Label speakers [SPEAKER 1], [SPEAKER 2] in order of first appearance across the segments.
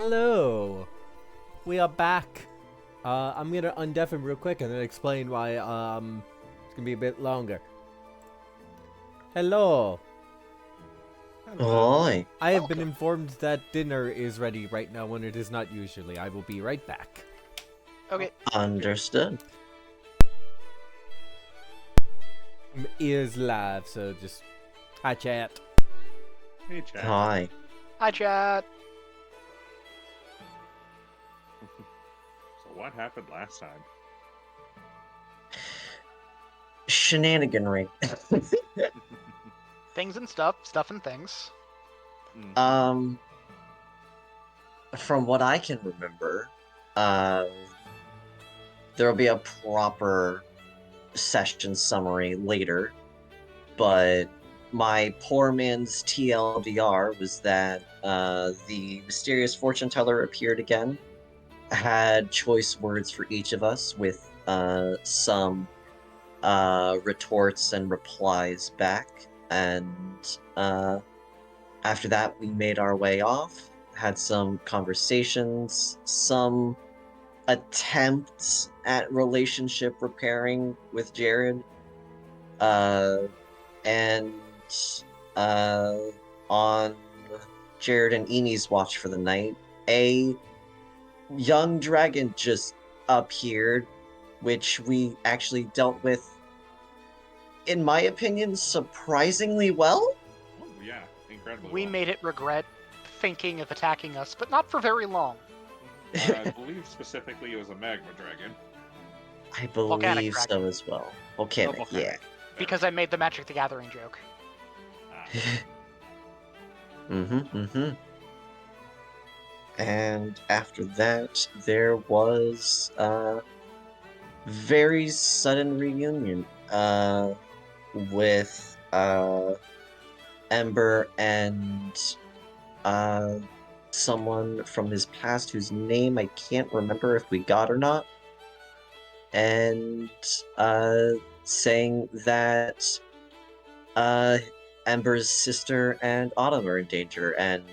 [SPEAKER 1] Hello! We are back. I'm gonna undeaf him real quick and then explain why it's gonna be a bit longer. Hello!
[SPEAKER 2] Oi.
[SPEAKER 1] I have been informed that dinner is ready right now when it is not usually. I will be right back.
[SPEAKER 3] Okay.
[SPEAKER 2] Understood.
[SPEAKER 1] Ears live, so just hi chat.
[SPEAKER 4] Hey, Chad.
[SPEAKER 2] Hi.
[SPEAKER 3] Hi, chat.
[SPEAKER 4] So what happened last time?
[SPEAKER 2] Shenaniganry.
[SPEAKER 3] Things and stuff. Stuff and things.
[SPEAKER 2] um, from what I can remember, there'll be a proper session summary later, but my poor man's TLDR was that the mysterious fortune teller appeared again, had choice words for each of us with some retorts and replies back, and after that we made our way off, had some conversations, some attempts at relationship repairing with Jared, and on Jared and Eni's watch for the night, a young dragon just appeared, which we actually dealt with, in my opinion, surprisingly well.
[SPEAKER 4] Oh, yeah, incredible.
[SPEAKER 3] We made it regret thinking of attacking us, but not for very long.
[SPEAKER 4] I believe specifically it was a magma dragon.
[SPEAKER 2] I
[SPEAKER 3] Volcanic
[SPEAKER 2] believe
[SPEAKER 3] dragon.
[SPEAKER 2] so as well. Volcanic,
[SPEAKER 4] Oh, volcanic.
[SPEAKER 2] yeah.
[SPEAKER 4] There.
[SPEAKER 3] Because I made the Magic the Gathering joke.
[SPEAKER 4] Ah,
[SPEAKER 2] And after that, there was a very sudden reunion with Ember and someone from his past whose name I can't remember if we got or not, and saying that Ember's sister and Autumn are in danger, and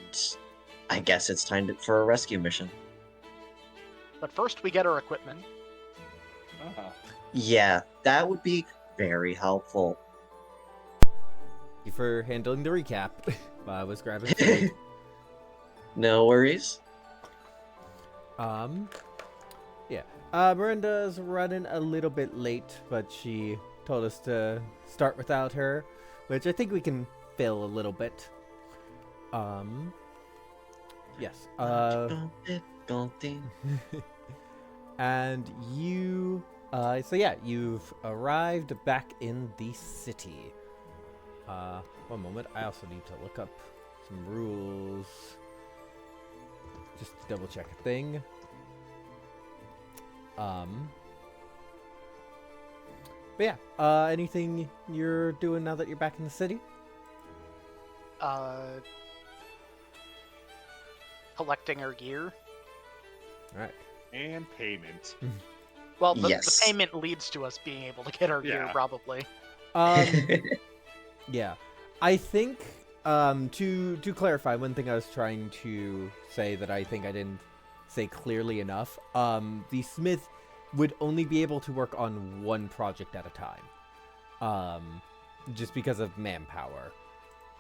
[SPEAKER 2] I guess it's time for a rescue mission.
[SPEAKER 3] But first, we get our equipment.
[SPEAKER 4] ah.
[SPEAKER 2] Yeah, that would be very helpful.
[SPEAKER 1] Thank you for handling the recap while I was grabbing food.
[SPEAKER 2] No worries.
[SPEAKER 1] Yeah. Miranda's running a little bit late, but she told us to start without her, which I think we can fill a little bit. Yes. And you, so yeah, you've arrived back in the city. One moment, I also need to look up some rules. Just to double check a thing. But yeah, anything you're doing now that you're back in the city?
[SPEAKER 3] Collecting our gear.
[SPEAKER 1] Alright.
[SPEAKER 4] And payment.
[SPEAKER 3] Well, the
[SPEAKER 2] Yes.
[SPEAKER 3] payment leads to us being able to get our gear,
[SPEAKER 4] Yeah.
[SPEAKER 3] probably.
[SPEAKER 1] Yeah. I think, to clarify, one thing I was trying to say that I think I didn't say clearly enough, the smith would only be able to work on one project at a time. Just because of manpower.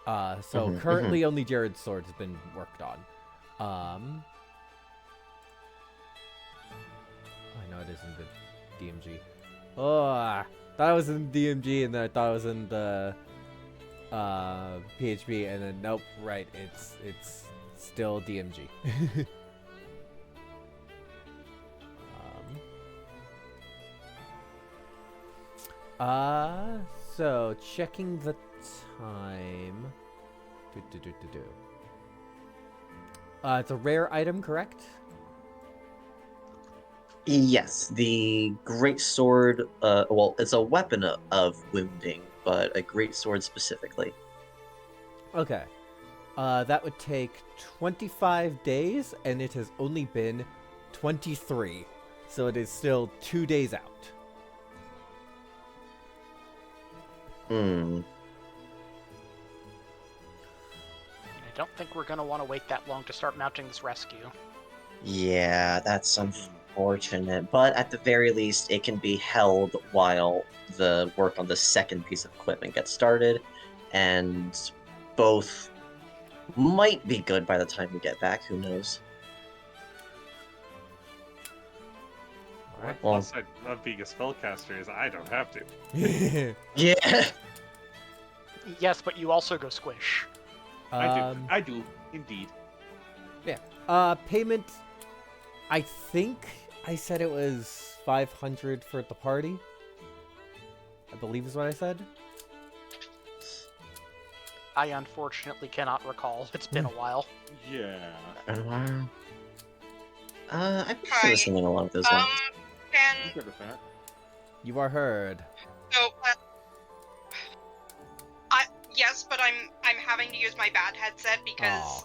[SPEAKER 1] So
[SPEAKER 2] Mhm,
[SPEAKER 1] currently only Jared's sword has been worked on. I know it is in the DMG. Oh, I thought it was in DMG, and then I thought it was in the PHP, and then nope, right, it's still DMG. So checking the time. It's a rare item, correct?
[SPEAKER 2] Yes, the great sword. Well, it's a weapon of wounding, but a great sword specifically.
[SPEAKER 1] Okay. That would take 25 days, and it has only been 23. So it is still 2 days out.
[SPEAKER 2] Hmm.
[SPEAKER 3] And I don't think we're going to want to wait that long to start mounting this rescue.
[SPEAKER 2] Yeah, that's unfortunate. But at the very least, it can be held while the work on the second piece of equipment gets started, and both might be good by the time we get back. Who knows?
[SPEAKER 4] One
[SPEAKER 2] Well-
[SPEAKER 4] plus side of being a spellcaster is I don't have to.
[SPEAKER 2] Yeah.
[SPEAKER 3] Yes, but you also go squish.
[SPEAKER 4] I do, indeed.
[SPEAKER 1] Payment. I think I said it was 500 for the party. I believe is what I said.
[SPEAKER 3] I unfortunately cannot recall. It's been a while.
[SPEAKER 4] Yeah.
[SPEAKER 2] I think it was something along those lines.
[SPEAKER 4] I'm
[SPEAKER 5] Can
[SPEAKER 4] good with that.
[SPEAKER 1] You are heard.
[SPEAKER 5] so yes, but I'm having to use my bad headset because
[SPEAKER 1] Aw.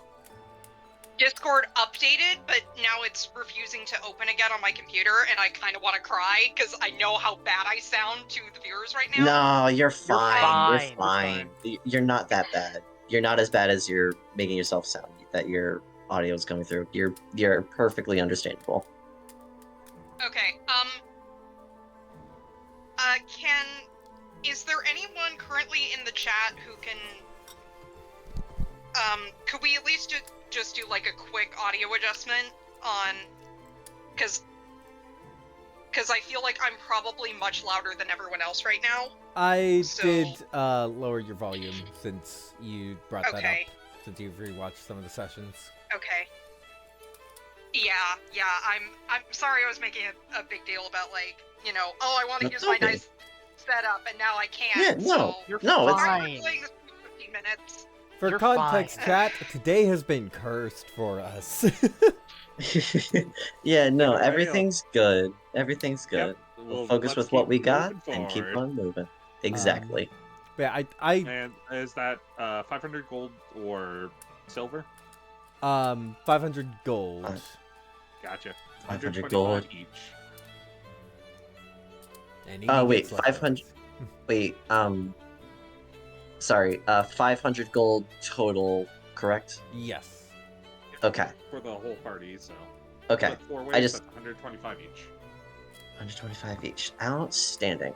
[SPEAKER 5] Discord updated, but now it's refusing to open again on my computer, and I kind of want to cry because I know how bad I sound to the viewers right now.
[SPEAKER 2] No, you're fine. You're
[SPEAKER 3] fine.
[SPEAKER 2] fine. You're not that bad. You're not as bad as you're making yourself sound. That your audio is coming through. You're perfectly understandable.
[SPEAKER 5] Okay. Is there anyone currently in the chat who can? Could we at least just do like a quick audio adjustment on? Because I feel like I'm probably much louder than everyone else right now.
[SPEAKER 1] I
[SPEAKER 5] So-
[SPEAKER 1] did lower your volume since you brought that
[SPEAKER 5] Okay.
[SPEAKER 1] up. Since you've rewatched some of the sessions.
[SPEAKER 5] Okay. Yeah. I'm sorry I was making a big deal about like, oh, I want to
[SPEAKER 2] That's
[SPEAKER 5] use my
[SPEAKER 2] okay.
[SPEAKER 5] nice setup and now I can't.
[SPEAKER 2] Yeah, no,
[SPEAKER 5] So
[SPEAKER 3] You're
[SPEAKER 2] no, it's
[SPEAKER 5] sorry
[SPEAKER 3] fine.
[SPEAKER 5] for playing this for 15 minutes.
[SPEAKER 1] For
[SPEAKER 3] You're
[SPEAKER 1] context,
[SPEAKER 3] fine.
[SPEAKER 1] chat, today has been cursed for us.
[SPEAKER 2] yeah, no,
[SPEAKER 4] Alright,
[SPEAKER 2] everything's good. Everything's good.
[SPEAKER 4] Yep,
[SPEAKER 2] We'll focus
[SPEAKER 4] let's
[SPEAKER 2] with what
[SPEAKER 4] keep
[SPEAKER 2] we got
[SPEAKER 4] moving
[SPEAKER 2] and keep
[SPEAKER 4] forward.
[SPEAKER 2] on moving. Exactly.
[SPEAKER 1] But yeah, I
[SPEAKER 4] And is that 500 gold or silver?
[SPEAKER 1] 500 gold.
[SPEAKER 4] Gotcha.
[SPEAKER 2] 500
[SPEAKER 4] 125
[SPEAKER 2] gold.
[SPEAKER 4] each.
[SPEAKER 1] And
[SPEAKER 2] wait,
[SPEAKER 1] gets left
[SPEAKER 2] 500 Wait, sorry, 500 gold total, correct?
[SPEAKER 1] Yes.
[SPEAKER 2] Okay,
[SPEAKER 4] For the whole party, so.
[SPEAKER 2] okay.
[SPEAKER 4] But 4 ways,
[SPEAKER 2] I just-
[SPEAKER 4] that's 125 each.
[SPEAKER 2] 125 each. Outstanding.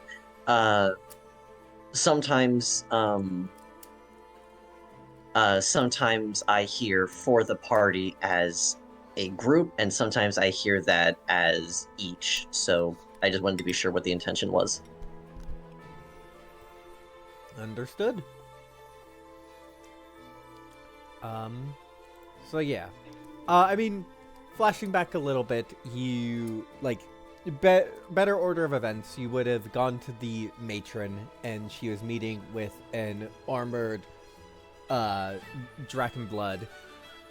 [SPEAKER 2] Sometimes, sometimes I hear for the party as a group, and sometimes I hear that as each. So I just wanted to be sure what the intention was.
[SPEAKER 1] Understood. So yeah. I mean, flashing back a little bit, you, like, better order of events, you would have gone to the matron, and she was meeting with an armored, Drakenblood,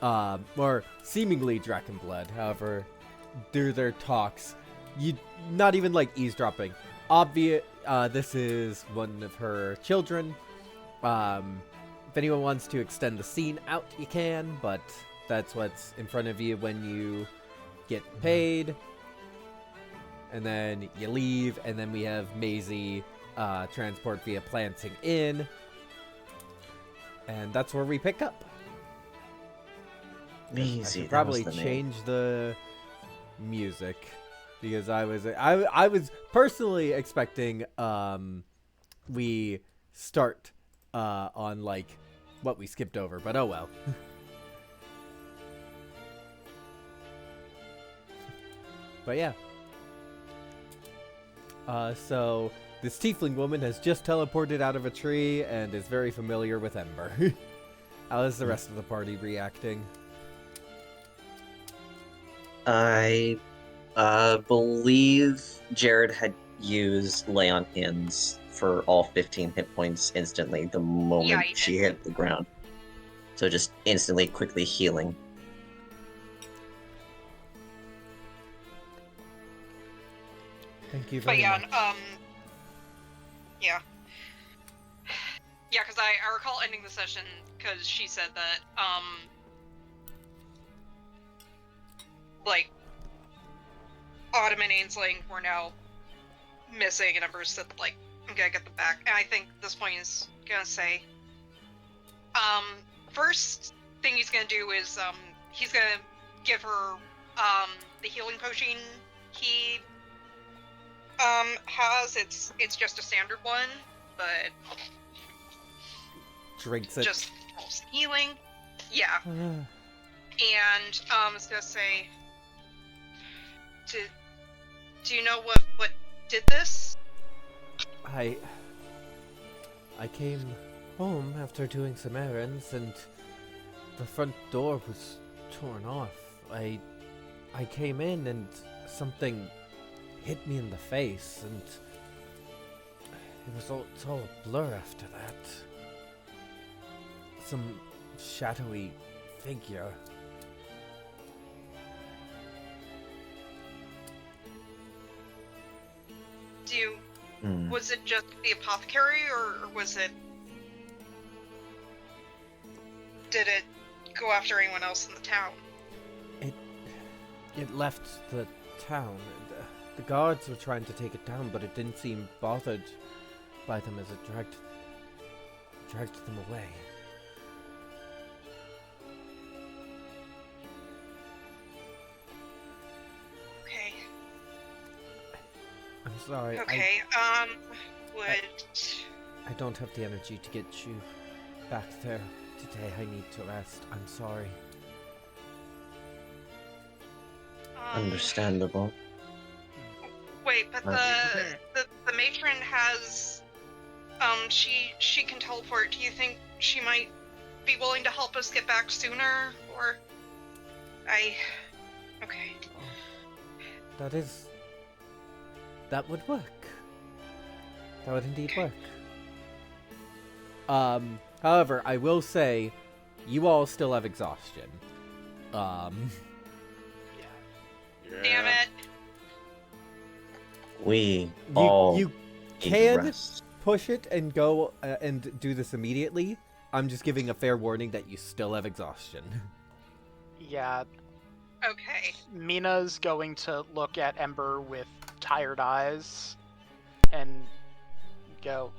[SPEAKER 1] or seemingly Drakenblood, however, through their talks, you, not even, like, eavesdropping. Obvious, this is one of her children. If anyone wants to extend the scene out, you can, but that's what's in front of you when you get paid. And then you leave, and then we have Maisie transport via Planting Inn. And that's where we pick up. I
[SPEAKER 2] Maisie,
[SPEAKER 1] should
[SPEAKER 2] that was
[SPEAKER 1] probably
[SPEAKER 2] the name.
[SPEAKER 1] change the music because I was personally expecting we start on like what we skipped over, but oh well. But yeah. So this tiefling woman has just teleported out of a tree and is very familiar with Ember. How is the rest of the party reacting?
[SPEAKER 2] I believe Jared had used Lay on Hands for all 15 hit points instantly the moment
[SPEAKER 5] Yeah, he
[SPEAKER 2] she
[SPEAKER 5] did.
[SPEAKER 2] hit the ground. So just instantly, quickly healing.
[SPEAKER 1] Thank you
[SPEAKER 5] But
[SPEAKER 1] very
[SPEAKER 5] yeah,
[SPEAKER 1] much.
[SPEAKER 5] yeah. Yeah, because I recall ending the session because she said that, like, Autumn and Ainsling were now missing, and Ember said, like, I'm gonna get them back. And I think this point is gonna say, first thing he's gonna do is, he's gonna give her the healing potion he has, it's just a standard one, but
[SPEAKER 1] Drinks it.
[SPEAKER 5] just healing. Yeah. And I was gonna say, do you know what did this?
[SPEAKER 1] I came home after doing some errands, and the front door was torn off. I came in and something hit me in the face, and it's all a blur after that. Some shadowy figure.
[SPEAKER 5] Was it just the apothecary, or was it... Did it go after anyone else in the town?
[SPEAKER 1] It left the town. The guards were trying to take it down, but it didn't seem bothered by them as it dragged them away.
[SPEAKER 5] Okay.
[SPEAKER 1] I'm sorry.
[SPEAKER 5] Okay,
[SPEAKER 1] I don't have the energy to get you back there today. I need to rest. I'm sorry.
[SPEAKER 2] Understandable.
[SPEAKER 5] Wait, but the matron has, she can teleport. Do you think she might be willing to help us get back sooner, or... Okay.
[SPEAKER 1] That would work. That would indeed work. However, I will say, you all still have exhaustion.
[SPEAKER 4] Yeah.
[SPEAKER 5] Damn it.
[SPEAKER 2] We all
[SPEAKER 1] You
[SPEAKER 2] need
[SPEAKER 1] can
[SPEAKER 2] rest.
[SPEAKER 1] push it and go and do this immediately. I'm just giving a fair warning that you still have exhaustion.
[SPEAKER 3] Yeah,
[SPEAKER 5] Okay.
[SPEAKER 3] Mina's going to look at Ember with tired eyes and go,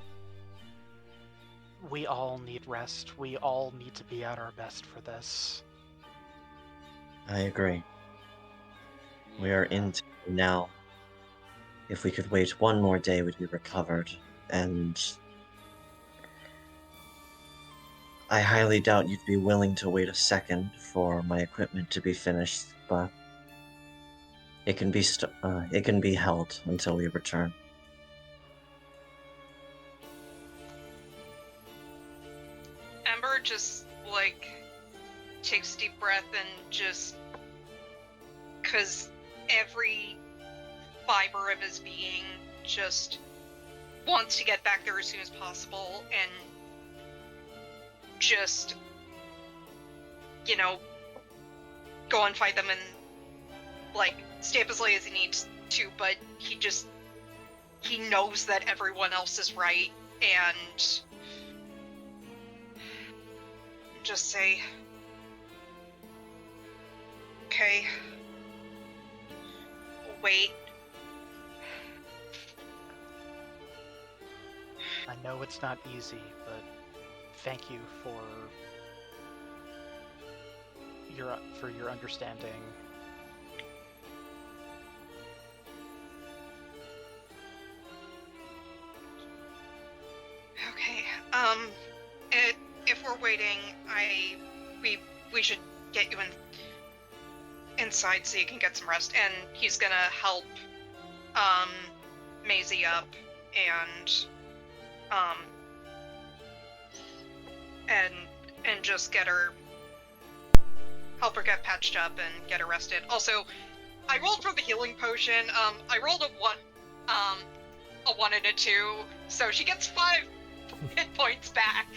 [SPEAKER 3] we all need rest. We all need to be at our best for this.
[SPEAKER 2] I agree. We are into it now. If we could wait one more day, we'd be recovered. And I highly doubt you'd be willing to wait a second for my equipment to be finished, but it can be held until we return.
[SPEAKER 5] Ember just, takes a deep breath and just... Because every fiber of his being just wants to get back there as soon as possible and just, go and fight them and, stay up as late as he needs to, but he knows that everyone else is right, and just say, okay, wait.
[SPEAKER 3] I know it's not easy, but thank you for your understanding.
[SPEAKER 5] Okay, if we're waiting, we should get you inside so you can get some rest, and he's gonna help, Maisie up, and just help her get patched up and get her rested. Also, I rolled for the healing potion, I rolled a 1 and a 2, so she gets 5 hit points back.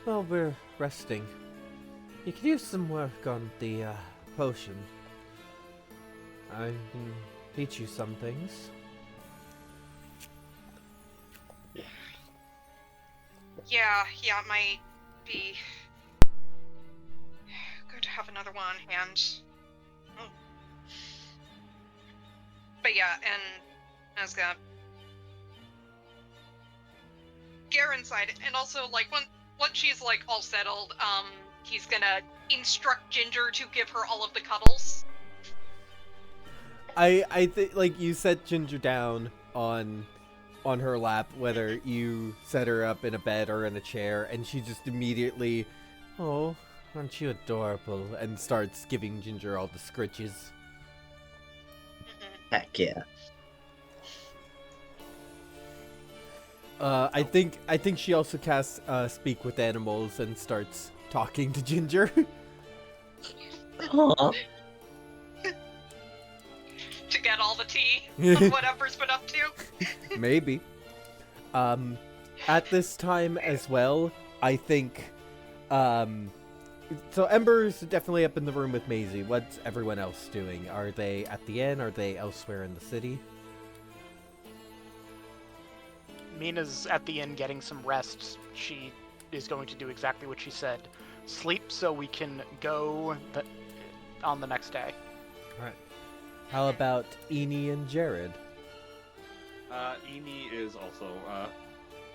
[SPEAKER 1] Well, we're resting. You could use some work on the potion. I can teach you some things.
[SPEAKER 5] Yeah, it might be good to have another one on hand. Oh. But yeah, and I was gonna get her inside, and also, once she's, all settled, he's gonna instruct Ginger to give her all of the cuddles.
[SPEAKER 1] I think like you set Ginger down on her lap, whether you set her up in a bed or in a chair, and she just immediately, oh, aren't you adorable, and starts giving Ginger all the scritches.
[SPEAKER 2] Heck yeah.
[SPEAKER 1] I think she also casts Speak with Animals and starts talking to Ginger.
[SPEAKER 2] Aw.
[SPEAKER 5] To get all the tea on what Ember's been up to.
[SPEAKER 1] Maybe. At this time as well, I think, so Ember's definitely up in the room with Maisie. What's everyone else doing? Are they at the inn? Are they elsewhere in the city?
[SPEAKER 3] Mina's at the inn getting some rest. She is going to do exactly what she said. Sleep so we can go on the next day.
[SPEAKER 1] Alright. How about Eni and Jared?
[SPEAKER 4] Eni is also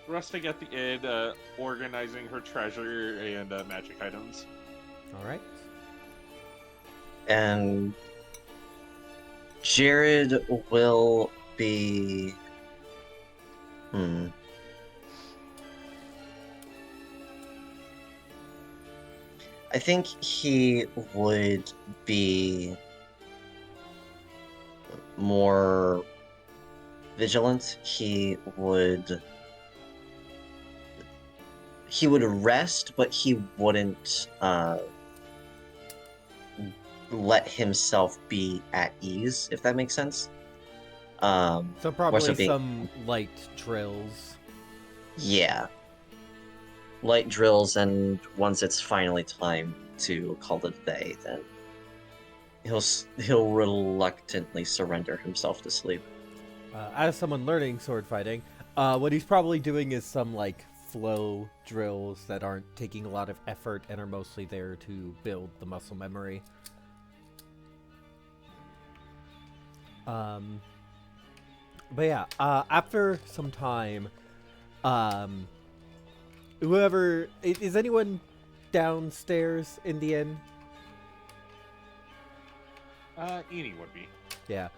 [SPEAKER 4] resting at the inn, organizing her treasure and magic items.
[SPEAKER 1] Alright.
[SPEAKER 2] And Jared will be. I think he would be more vigilant. He would rest, but he wouldn't let himself be at ease, if that makes sense.
[SPEAKER 1] So probably
[SPEAKER 2] so being-
[SPEAKER 1] some light drills.
[SPEAKER 2] Yeah. Light drills, and once it's finally time to call it a day, then he'll reluctantly surrender himself to sleep.
[SPEAKER 1] As someone learning sword fighting, what he's probably doing is some like flow drills that aren't taking a lot of effort and are mostly there to build the muscle memory. But yeah, after some time, whoever is anyone downstairs in the inn?
[SPEAKER 4] Eni would be.
[SPEAKER 1] Yeah.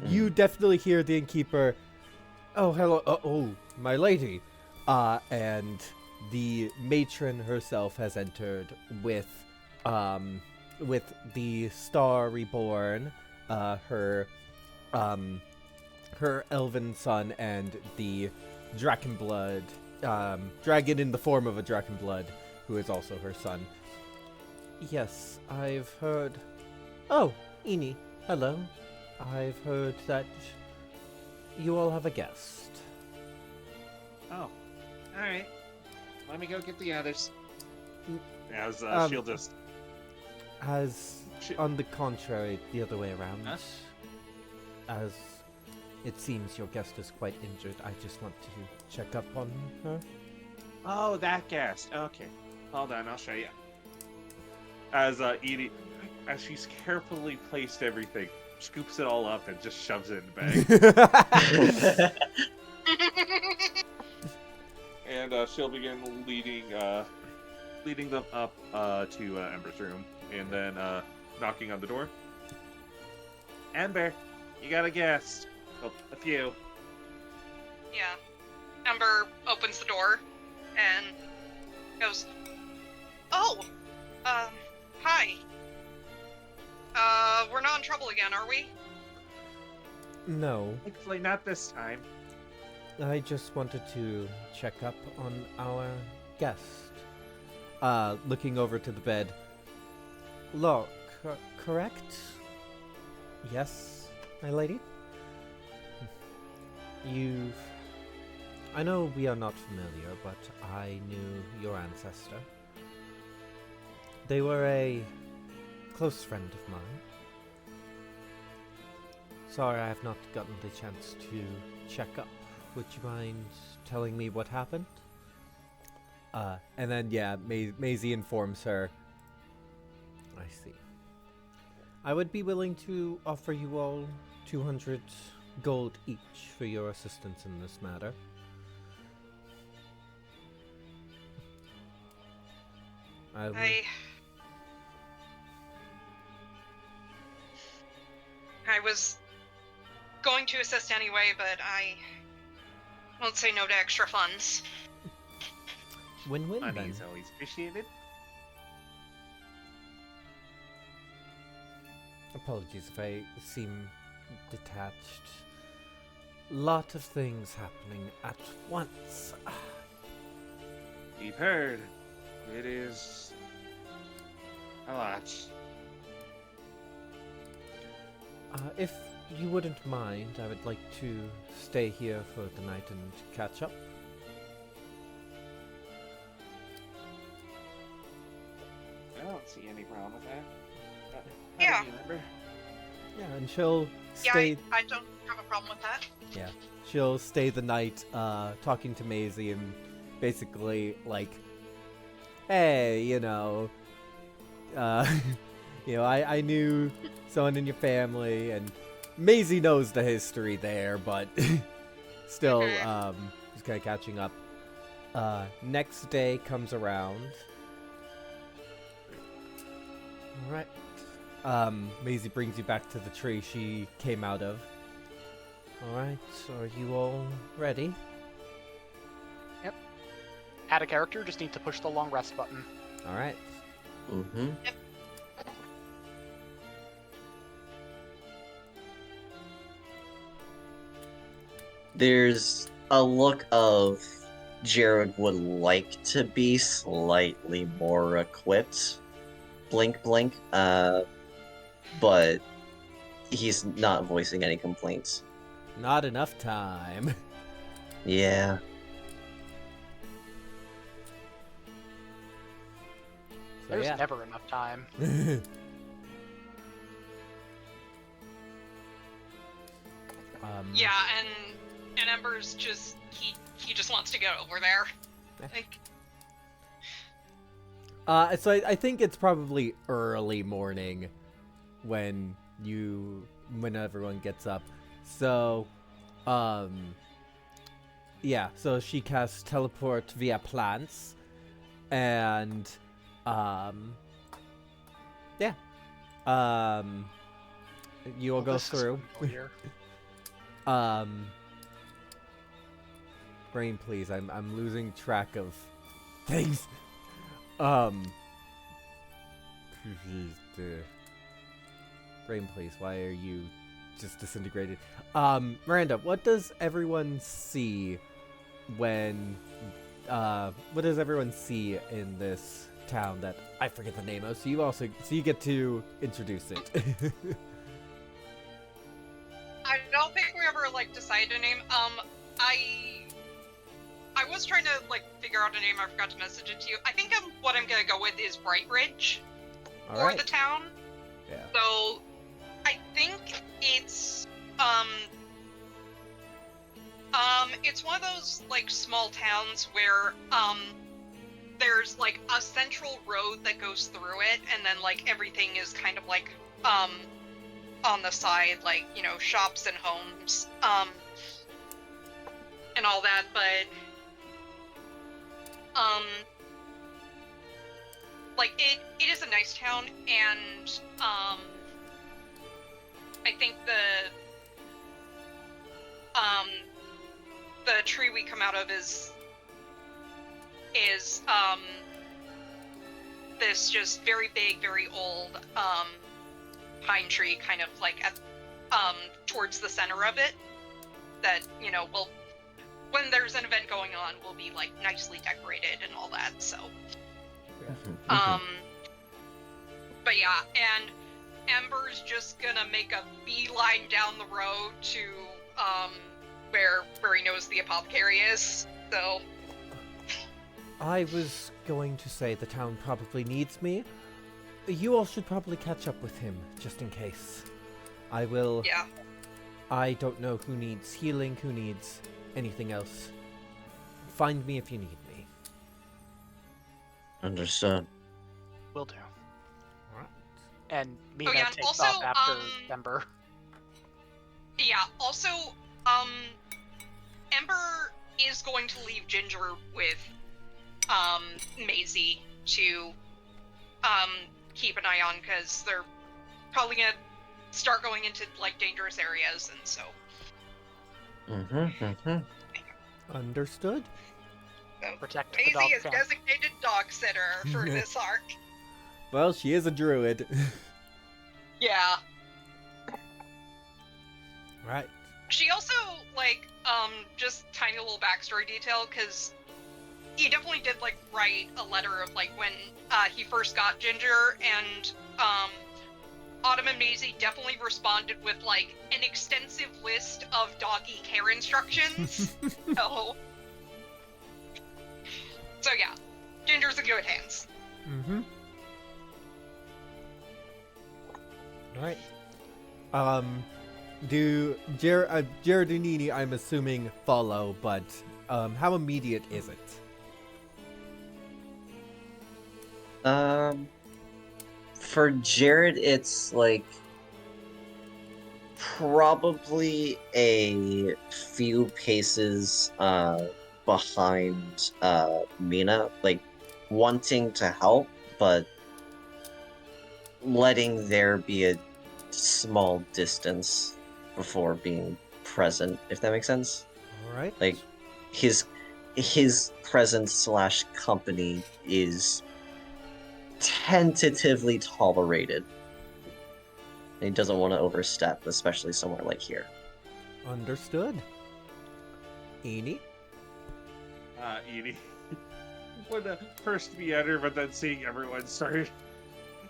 [SPEAKER 1] You definitely hear the innkeeper. Oh, hello. Oh, my lady. And the matron herself has entered with the Star Reborn, her elven son, and the Drakenblood, dragon in the form of a Drakenblood, who is also her son. Yes, I've heard. Oh, Eni, hello. I've heard that you all have a guest.
[SPEAKER 6] Oh, alright. Let me go get the others.
[SPEAKER 4] As
[SPEAKER 1] Um,
[SPEAKER 4] she'll just.
[SPEAKER 1] As on the contrary, the other way around.
[SPEAKER 6] Huh?
[SPEAKER 1] As it seems your guest is quite injured, I just want to check up on her.
[SPEAKER 6] Oh, that guest. Okay. Hold on, I'll show you.
[SPEAKER 4] As Edie, as she's carefully placed everything, scoops it all up and just shoves it in the bag. And she'll begin leading them up to Ember's room, and then knocking on the door.
[SPEAKER 6] Ember, you got a guest. Well, a few.
[SPEAKER 5] Yeah. Ember opens the door and goes, "Oh, hi. We're not in trouble again, are we?"
[SPEAKER 1] No,
[SPEAKER 6] Thankfully, not this time.
[SPEAKER 1] I just wanted to check up on our guest. Looking over to the bed. Look, correct? Yes, my lady? I know we are not familiar, but I knew your ancestor. They were a close friend of mine. Sorry I have not gotten the chance to check up. Would you mind telling me what happened? And then, yeah, Maisie informs her. I see. I would be willing to offer you all 200 gold each for your assistance in this matter.
[SPEAKER 5] I I was going to assist anyway, but I won't say no to extra funds.
[SPEAKER 1] Win-win then.
[SPEAKER 4] Money's always appreciated.
[SPEAKER 1] Apologies if I seem detached. Lot of things happening at once.
[SPEAKER 4] We've heard. It is a lot.
[SPEAKER 1] If you wouldn't mind, I would like to stay here for the night and catch up.
[SPEAKER 4] I don't see any problem with that.
[SPEAKER 5] Yeah.
[SPEAKER 4] How do you remember?
[SPEAKER 1] Yeah, and she'll
[SPEAKER 5] Yeah,
[SPEAKER 1] stay.
[SPEAKER 5] I don't have a problem with that.
[SPEAKER 1] Yeah, she'll stay the night, talking to Maisie and basically like, hey, you know, I knew someone in your family, and Maisie knows the history there, but still, just kind of catching up. Next day comes around. All right. Maisie brings you back to the tree she came out of. Alright, so are you all ready?
[SPEAKER 3] Add a character, just need to push the long rest button.
[SPEAKER 1] Alright.
[SPEAKER 2] Mm-hmm. There's a look of Jared would like to be slightly more equipped. Blink, blink. But he's not voicing any complaints.
[SPEAKER 1] Not enough time.
[SPEAKER 2] Yeah.
[SPEAKER 1] So,
[SPEAKER 3] There's
[SPEAKER 1] yeah.
[SPEAKER 3] never enough time.
[SPEAKER 5] Yeah, and Ember's just he just wants to get over there. Like,
[SPEAKER 1] So I think it's probably early morning when everyone gets up. So, yeah, so she casts teleport via plants, and, yeah, you will
[SPEAKER 3] Well,
[SPEAKER 1] go
[SPEAKER 3] this is
[SPEAKER 1] through.
[SPEAKER 3] familiar.
[SPEAKER 1] Brain, please, I'm losing track of things. Brain, please, why are you just disintegrated? Miranda, what does everyone see when, what does everyone see in this town that I forget the name of? So you get to introduce it.
[SPEAKER 5] I don't think we ever like decided a name. I was trying to like figure out a name. I forgot to message it to you. I think what I'm gonna go with is Bright Ridge
[SPEAKER 1] All
[SPEAKER 5] for
[SPEAKER 1] right.
[SPEAKER 5] the town.
[SPEAKER 1] Yeah.
[SPEAKER 5] So I think it's one of those like small towns where there's like a central road that goes through it, and then like everything is kind of like on the side, like, you know, shops and homes and all that, but like it is a nice town, and I think the tree we come out of is this just very big, very old pine tree, kind of like at towards the center of it, that, you know, will, when there's an event going on, will be like nicely decorated and all that. So but yeah, and Ember's just gonna make a beeline down the road to where he knows the apothecary is. So
[SPEAKER 1] I was going to say the town probably needs me. You all should probably catch up with him, just in case. I will...
[SPEAKER 5] yeah.
[SPEAKER 1] I don't know who needs healing, who needs anything else. Find me if you need me.
[SPEAKER 2] Understood.
[SPEAKER 3] Will do.
[SPEAKER 1] Alright.
[SPEAKER 3] And Mina
[SPEAKER 5] yeah, and
[SPEAKER 3] takes
[SPEAKER 5] also,
[SPEAKER 3] off after Ember.
[SPEAKER 5] Yeah, also, Ember is going to leave Ginger with, Maisie to, keep an eye on, because they're probably gonna start going into like dangerous areas, and so
[SPEAKER 1] Understood.
[SPEAKER 3] Protect the
[SPEAKER 5] Maisie
[SPEAKER 3] dog
[SPEAKER 5] is
[SPEAKER 3] camp.
[SPEAKER 5] designated dog sitter for this arc.
[SPEAKER 1] Well, she is a druid.
[SPEAKER 5] Yeah.
[SPEAKER 1] Right.
[SPEAKER 5] She also, like, just tiny little backstory detail, because he definitely did, like, write a letter of, like, when, he first got Ginger, and, Autumn and Maisie definitely responded with, like, an extensive list of doggy care instructions. So, yeah. Ginger's in good hands.
[SPEAKER 1] Mm-hmm. Alright. Do Gerardinini, I'm assuming, follow, but how immediate is it?
[SPEAKER 2] For Jared, it's like probably a few paces behind Mina, like wanting to help, but letting there be a small distance before being present, if that makes sense.
[SPEAKER 1] Alright.
[SPEAKER 2] Like his presence / company is tentatively tolerated. He doesn't want to overstep, especially somewhere like here.
[SPEAKER 1] Understood. Eenie?
[SPEAKER 4] Edie. When first we enter, but then seeing everyone started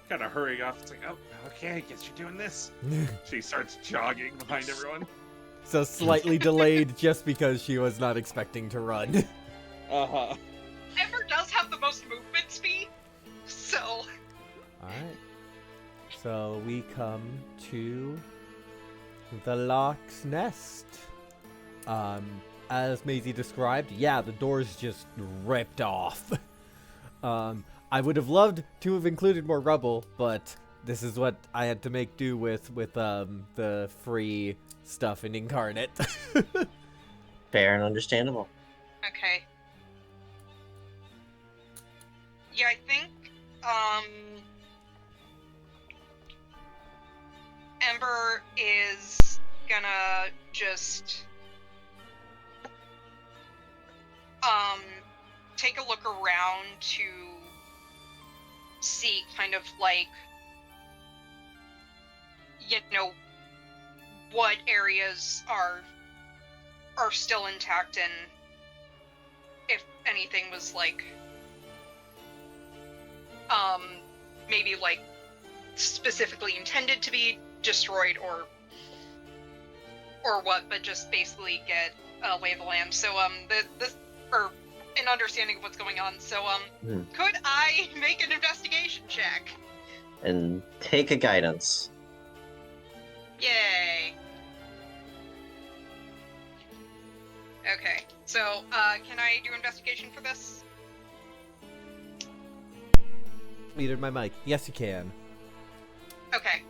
[SPEAKER 4] kind of hurrying off, it's like, oh, okay, I guess you're doing this. She starts jogging behind everyone.
[SPEAKER 1] So slightly delayed just because she was not expecting to run.
[SPEAKER 4] Uh-huh.
[SPEAKER 5] Ember does have the most movement speed, so...
[SPEAKER 1] Alright. So we come to the Loch's Nest. As Maisie described, yeah, the door's just ripped off. I would have loved to have included more rubble, but this is what I had to make do with the free stuff in Incarnate.
[SPEAKER 2] Fair and understandable.
[SPEAKER 5] Okay. Yeah, I think, Ember is gonna just, take a look around to see kind of like, you know, what areas are still intact and if anything was like, maybe like specifically intended to be destroyed or what, but just basically get a lay of the land. So or an understanding of what's going on. So could I make an investigation check?
[SPEAKER 2] And take a guidance.
[SPEAKER 5] Yay. Okay, so can I do investigation for this?
[SPEAKER 1] Muted my mic. Yes, you can.
[SPEAKER 5] Okay.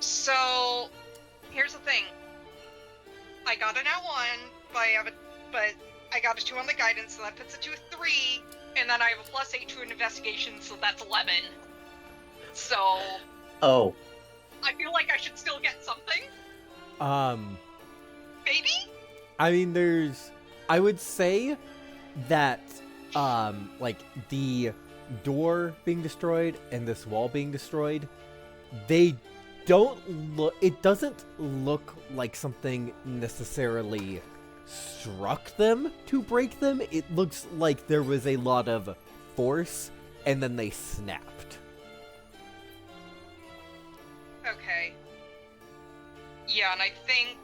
[SPEAKER 5] So, here's the thing. I got an L1, but I got a 2 on the guidance, so that puts it to a 3, and then I have a +8 to an investigation, so that's 11. So...
[SPEAKER 2] Oh.
[SPEAKER 5] I feel like I should still get something. Maybe?
[SPEAKER 1] I mean, I would say that, like, the door being destroyed and this wall being destroyed, they don't look... It doesn't look like something necessarily struck them to break them. It looks like there was a lot of force, and then they snapped.
[SPEAKER 5] Okay. Yeah, and I think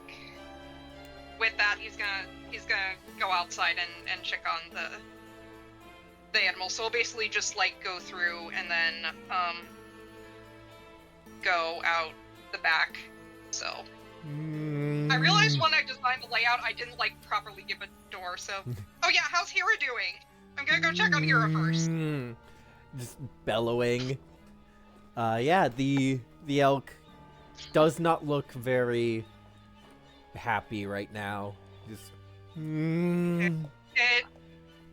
[SPEAKER 5] with that he's gonna go outside and check on the animal. So I'll basically just like go through and then go out the back. So I realized when I designed the layout I didn't like properly give a door, so oh yeah, how's Hera doing? I'm gonna go check on Hera first.
[SPEAKER 1] Just bellowing. Yeah, the elk does not look very happy right now. Just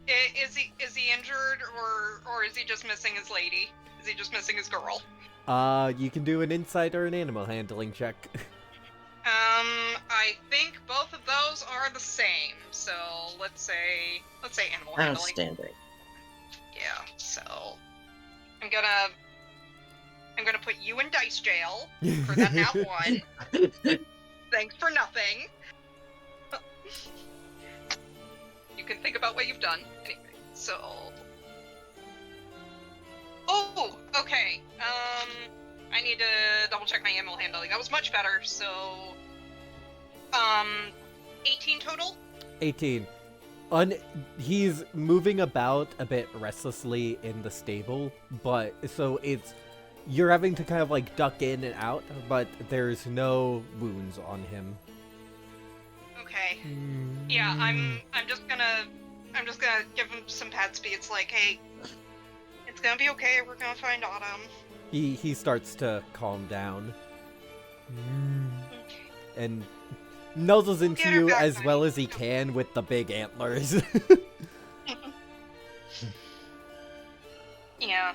[SPEAKER 5] Is he injured or is he just missing his lady? Is he just missing his girl?
[SPEAKER 1] You can do an insight or an animal handling check.
[SPEAKER 5] I think both of those are the same. So let's say animal handling.
[SPEAKER 2] Outstanding.
[SPEAKER 5] Yeah. So I'm gonna put you in dice jail for that nat one. Thanks for nothing. You can think about what you've done. Anyway, so. Oh, okay. I need to double check my animal handling. That was much better. So, 18 total.
[SPEAKER 1] 18. He's moving about a bit restlessly in the stable, but so you're having to kind of like duck in and out, but there's no wounds on him.
[SPEAKER 5] Okay. Yeah, I'm just gonna give him some pad speed. It's like, hey, it's gonna be okay. We're gonna find Autumn.
[SPEAKER 1] He starts to calm down.
[SPEAKER 5] Okay.
[SPEAKER 1] And nuzzles into
[SPEAKER 5] Get her
[SPEAKER 1] you
[SPEAKER 5] back,
[SPEAKER 1] as well
[SPEAKER 5] honey.
[SPEAKER 1] as he can with the big antlers.
[SPEAKER 5] Yeah.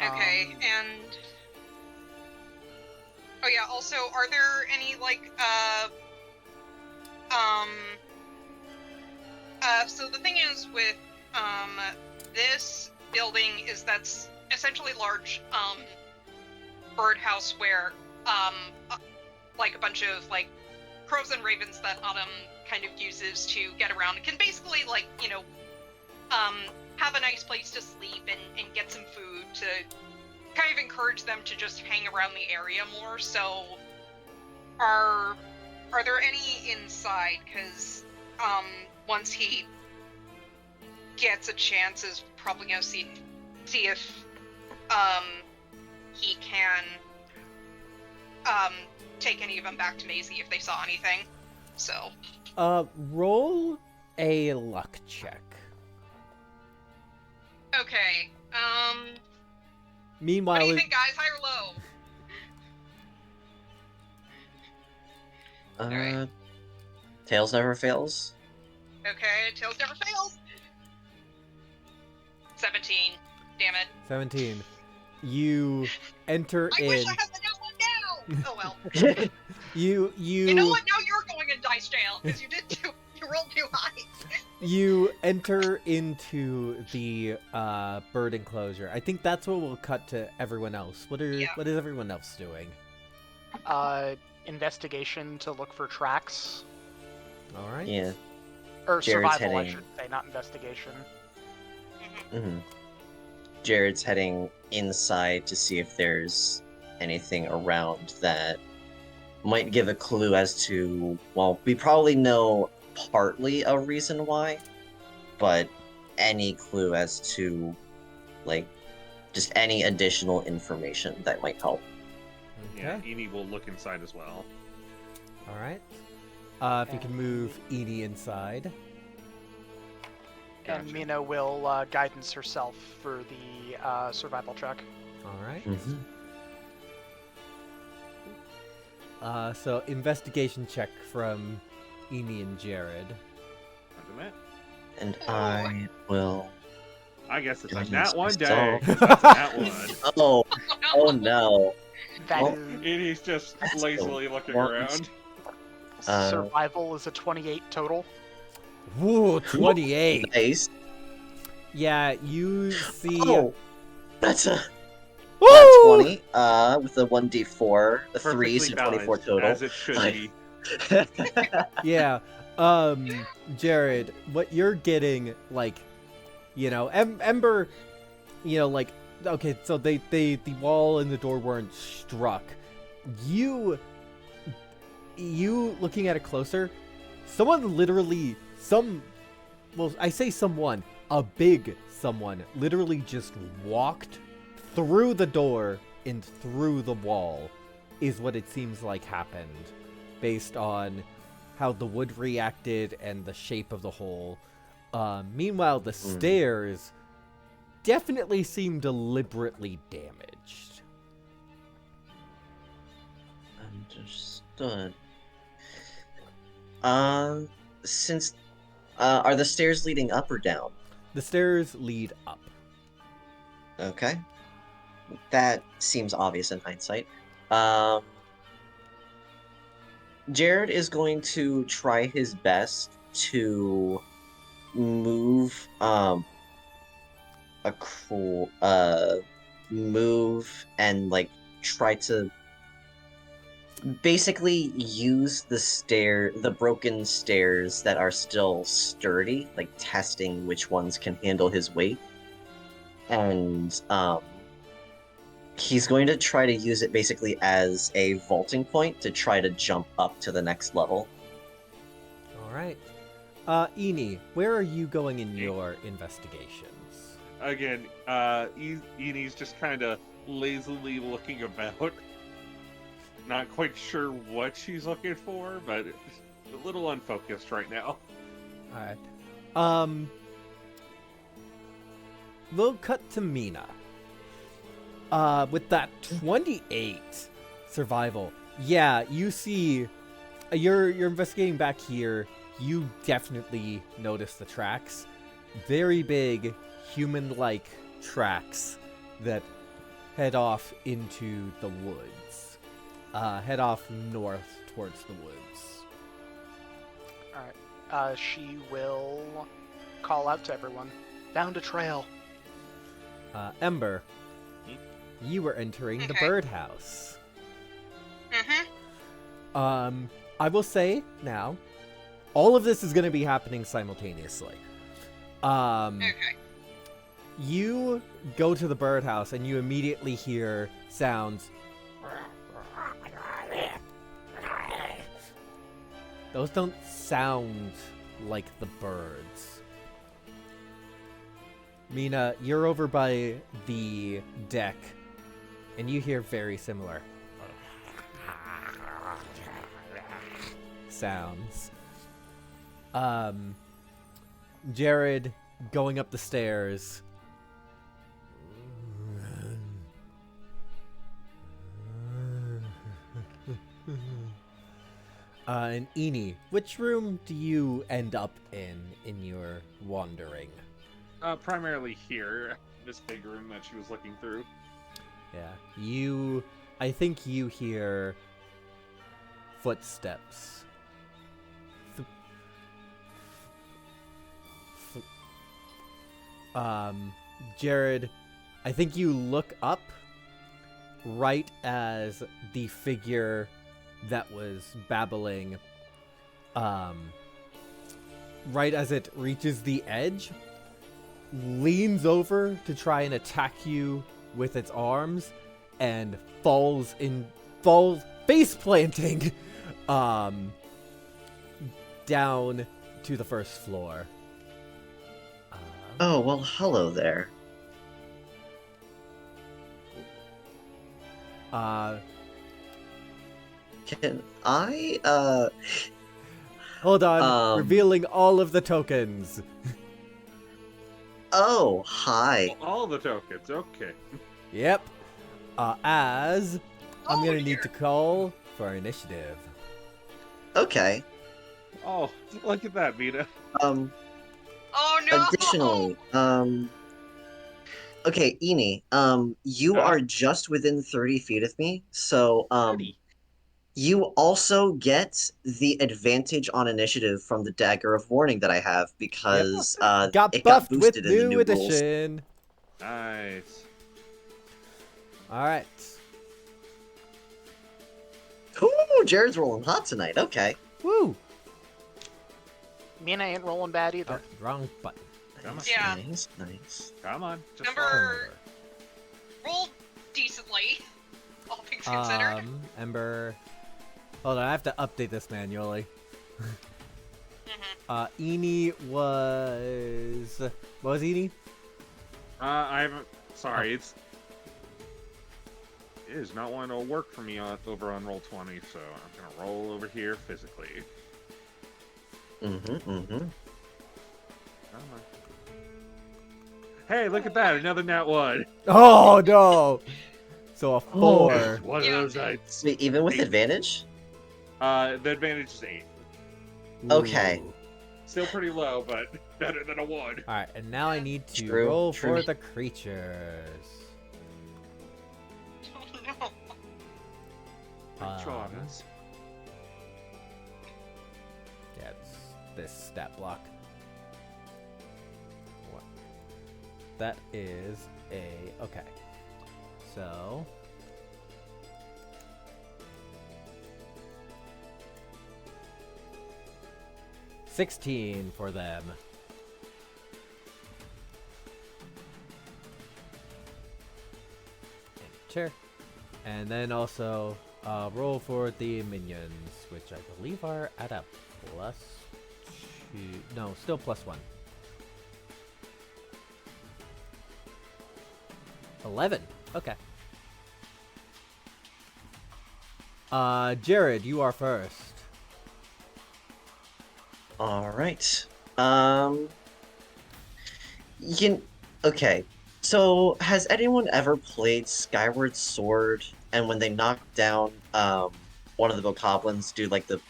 [SPEAKER 5] Okay, and oh yeah. Also, are there any like so the thing is with this building is that's essentially large birdhouse where like a bunch of like crows and ravens that Autumn kind of uses to get around. It can basically like, you know, have a nice place to sleep and get some food to kind of encourage them to just hang around the area more. So are there any inside? Because once he gets a chance, is probably gonna see if he can take any of them back to Maisie if they saw anything. So
[SPEAKER 1] roll a luck check.
[SPEAKER 5] okay.
[SPEAKER 1] Meanwhile,
[SPEAKER 5] What do you think, guys? High or low? Alright.
[SPEAKER 2] Tails never fails.
[SPEAKER 5] Okay, tails never fails. 17. Damn it.
[SPEAKER 1] 17. You enter
[SPEAKER 5] I
[SPEAKER 1] in.
[SPEAKER 5] wish I had the new one now. Oh well.
[SPEAKER 1] You
[SPEAKER 5] You know what? Now you're going in dice jail because you rolled too high.
[SPEAKER 1] You enter into the bird enclosure. I think that's what we'll cut to everyone else. What is everyone else doing?
[SPEAKER 3] Investigation to look for tracks.
[SPEAKER 1] All right.
[SPEAKER 2] Yeah.
[SPEAKER 3] Or
[SPEAKER 2] Jared's
[SPEAKER 3] survival, I
[SPEAKER 2] heading-
[SPEAKER 3] should say, not investigation.
[SPEAKER 2] hmm Jared's heading inside to see if there's anything around that might give a clue as to, well, we probably know partly a reason why, but any clue as to, like, just any additional information that might help.
[SPEAKER 4] Yeah,
[SPEAKER 1] Okay.
[SPEAKER 4] Eni will look inside as well.
[SPEAKER 1] All right. If you can move Edie inside.
[SPEAKER 3] And
[SPEAKER 4] Gotcha.
[SPEAKER 3] Mina will guidance herself for the survival check.
[SPEAKER 1] All right.
[SPEAKER 2] Mhm.
[SPEAKER 1] So investigation check from Eni and Jared.
[SPEAKER 4] Not a minute.
[SPEAKER 2] And I will.
[SPEAKER 4] I guess it's a
[SPEAKER 2] Guidance
[SPEAKER 4] nat one day.
[SPEAKER 2] myself.
[SPEAKER 4] That's a nat one.
[SPEAKER 2] Oh, oh no.
[SPEAKER 3] That
[SPEAKER 2] Well,
[SPEAKER 3] is-
[SPEAKER 4] Eni's just
[SPEAKER 2] That's
[SPEAKER 4] lazily
[SPEAKER 2] the
[SPEAKER 4] looking
[SPEAKER 2] worst.
[SPEAKER 4] around.
[SPEAKER 3] survival is a 28 total.
[SPEAKER 1] Woo, 28.
[SPEAKER 2] Nice.
[SPEAKER 1] Yeah, you see.
[SPEAKER 2] Oh, that's a
[SPEAKER 1] Woo!
[SPEAKER 2] 20. With a 1d4, a 3, so
[SPEAKER 4] Perfectly
[SPEAKER 2] 24
[SPEAKER 4] balanced,
[SPEAKER 2] total.
[SPEAKER 4] as it should
[SPEAKER 2] Like-
[SPEAKER 4] be.
[SPEAKER 1] Yeah. Jared, what you're getting, like, you know, Ember, you know, like, okay, so the wall and the door weren't struck. You looking at it closer, someone literally, well, I say someone, a big someone, literally just walked through the door and through the wall, is what it seems like happened, based on how the wood reacted and the shape of the hole. Meanwhile, the stairs definitely seem deliberately damaged.
[SPEAKER 2] Understood. Since are the stairs leading up or down?
[SPEAKER 1] The stairs lead up.
[SPEAKER 2] Okay. That seems obvious in hindsight. Jared is going to try his best to move a cool move and like try to basically use the broken stairs that are still sturdy, like testing which ones can handle his weight. And he's going to try to use it basically as a vaulting point to try to jump up to the next level.
[SPEAKER 1] All right. Eni, where are you going in your investigations?
[SPEAKER 4] Again, Enie's just kind of lazily looking about. Not quite sure what she's looking for, but a little unfocused right now.
[SPEAKER 1] All right. We'll cut to Mina. With that 28 survival, yeah, you see, you're investigating back here. You definitely notice the tracks, very big, human-like tracks that head off into the woods. Head off north towards the woods.
[SPEAKER 3] Alright. She will call out to everyone. Found a trail.
[SPEAKER 1] Ember, you were entering the
[SPEAKER 5] Okay.
[SPEAKER 1] birdhouse.
[SPEAKER 5] Mm-hmm.
[SPEAKER 1] I will say now, all of this is going to be happening simultaneously.
[SPEAKER 5] Okay.
[SPEAKER 1] You go to the birdhouse and you immediately hear sounds. Those don't sound like the birds. Mina, you're over by the deck, and you hear very similar sounds. Jared going up the stairs. And Eni, which room do you end up in your wandering?
[SPEAKER 4] Primarily here, this big room that she was looking through.
[SPEAKER 1] Yeah, I think you hear footsteps. Jared, I think you look up right as the figure that was babbling, right as it reaches the edge, leans over to try and attack you with its arms, and falls face planting, down to the first floor.
[SPEAKER 2] Oh, well, hello there. Can I,
[SPEAKER 1] Hold on,
[SPEAKER 2] Um,
[SPEAKER 1] revealing all of the tokens.
[SPEAKER 2] Oh, hi.
[SPEAKER 4] All the tokens, okay.
[SPEAKER 1] Yep. As I'm
[SPEAKER 5] Oh,
[SPEAKER 1] gonna need
[SPEAKER 5] dear.
[SPEAKER 1] to call for initiative.
[SPEAKER 2] Okay.
[SPEAKER 4] Oh, look at that, Mina.
[SPEAKER 5] Oh no!
[SPEAKER 2] Additionally, okay, Eni, you
[SPEAKER 4] Yeah.
[SPEAKER 2] are just within 30 feet of me, so,
[SPEAKER 4] 30.
[SPEAKER 2] you also get the advantage on initiative from the Dagger of Warning that I have because,
[SPEAKER 1] Got
[SPEAKER 2] it
[SPEAKER 1] buffed
[SPEAKER 2] got
[SPEAKER 1] with
[SPEAKER 2] boosted in the
[SPEAKER 1] new
[SPEAKER 2] new rules.
[SPEAKER 1] edition.
[SPEAKER 4] Nice.
[SPEAKER 1] All right.
[SPEAKER 2] Ooh, Jared's rolling hot tonight. Okay.
[SPEAKER 1] Woo.
[SPEAKER 3] Mina ain't rolling bad
[SPEAKER 1] Oh,
[SPEAKER 3] either.
[SPEAKER 1] wrong button.
[SPEAKER 4] Come on.
[SPEAKER 5] Yeah.
[SPEAKER 2] Nice, nice.
[SPEAKER 4] Come on. Just
[SPEAKER 5] Number- Rolled decently, all things considered.
[SPEAKER 1] Ember. Hold on, I have to update this manually.
[SPEAKER 5] Mhm.
[SPEAKER 1] Eni was. What was Eni?
[SPEAKER 4] I haven't. Sorry, it is not wanting to work for me over on Roll20, so I'm gonna roll over here physically.
[SPEAKER 2] Mm-hmm, mm-hmm.
[SPEAKER 4] Come on. Hey, look at that! Another nat 1.
[SPEAKER 1] Oh no! So a
[SPEAKER 2] Oh.
[SPEAKER 1] 4.
[SPEAKER 4] One
[SPEAKER 5] Yeah.
[SPEAKER 4] of those nights.
[SPEAKER 2] Wait, even with
[SPEAKER 4] Eight.
[SPEAKER 2] advantage?
[SPEAKER 4] The advantage is 8.
[SPEAKER 2] Okay.
[SPEAKER 1] Ooh.
[SPEAKER 4] Still pretty low, but better than a 1.
[SPEAKER 1] All right, and now I need to
[SPEAKER 2] True,
[SPEAKER 1] roll
[SPEAKER 2] true.
[SPEAKER 1] for the creatures.
[SPEAKER 5] Oh no.
[SPEAKER 4] Jonas.
[SPEAKER 1] Yeah, it's this stat block. What? That is okay. So 16 for them. Enter. And then also roll for the minions, which I believe are at a +2. No, still +1. 11. Okay. Jared, you are first.
[SPEAKER 2] All right. Okay. So, has anyone ever played Skyward Sword, and when they knock down one of the bokoblins, do like the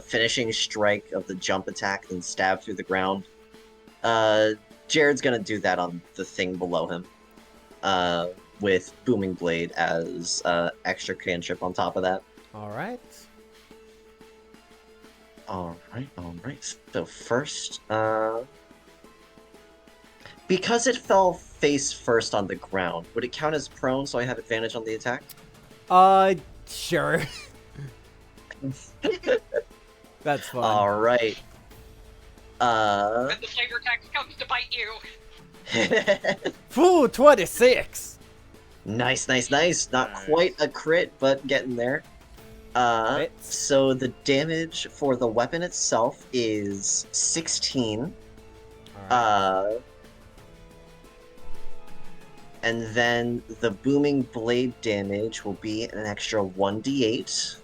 [SPEAKER 2] finishing strike of the jump attack and stab through the ground? Jared's gonna do that on the thing below him, with Booming Blade as extra cantrip on top of that.
[SPEAKER 1] All right.
[SPEAKER 2] All right. So first, because it fell face first on the ground, would it count as prone so I have advantage on the attack?
[SPEAKER 1] Sure. That's fine.
[SPEAKER 2] All right.
[SPEAKER 5] And the flavor attack comes to bite you.
[SPEAKER 1] Ooh, 26.
[SPEAKER 2] Nice. Not
[SPEAKER 4] Nice.
[SPEAKER 2] quite a crit, but getting there.
[SPEAKER 1] Hits.
[SPEAKER 2] So the damage for the weapon itself is 16.
[SPEAKER 1] All right.
[SPEAKER 2] And then the booming blade damage will be an extra 1d8.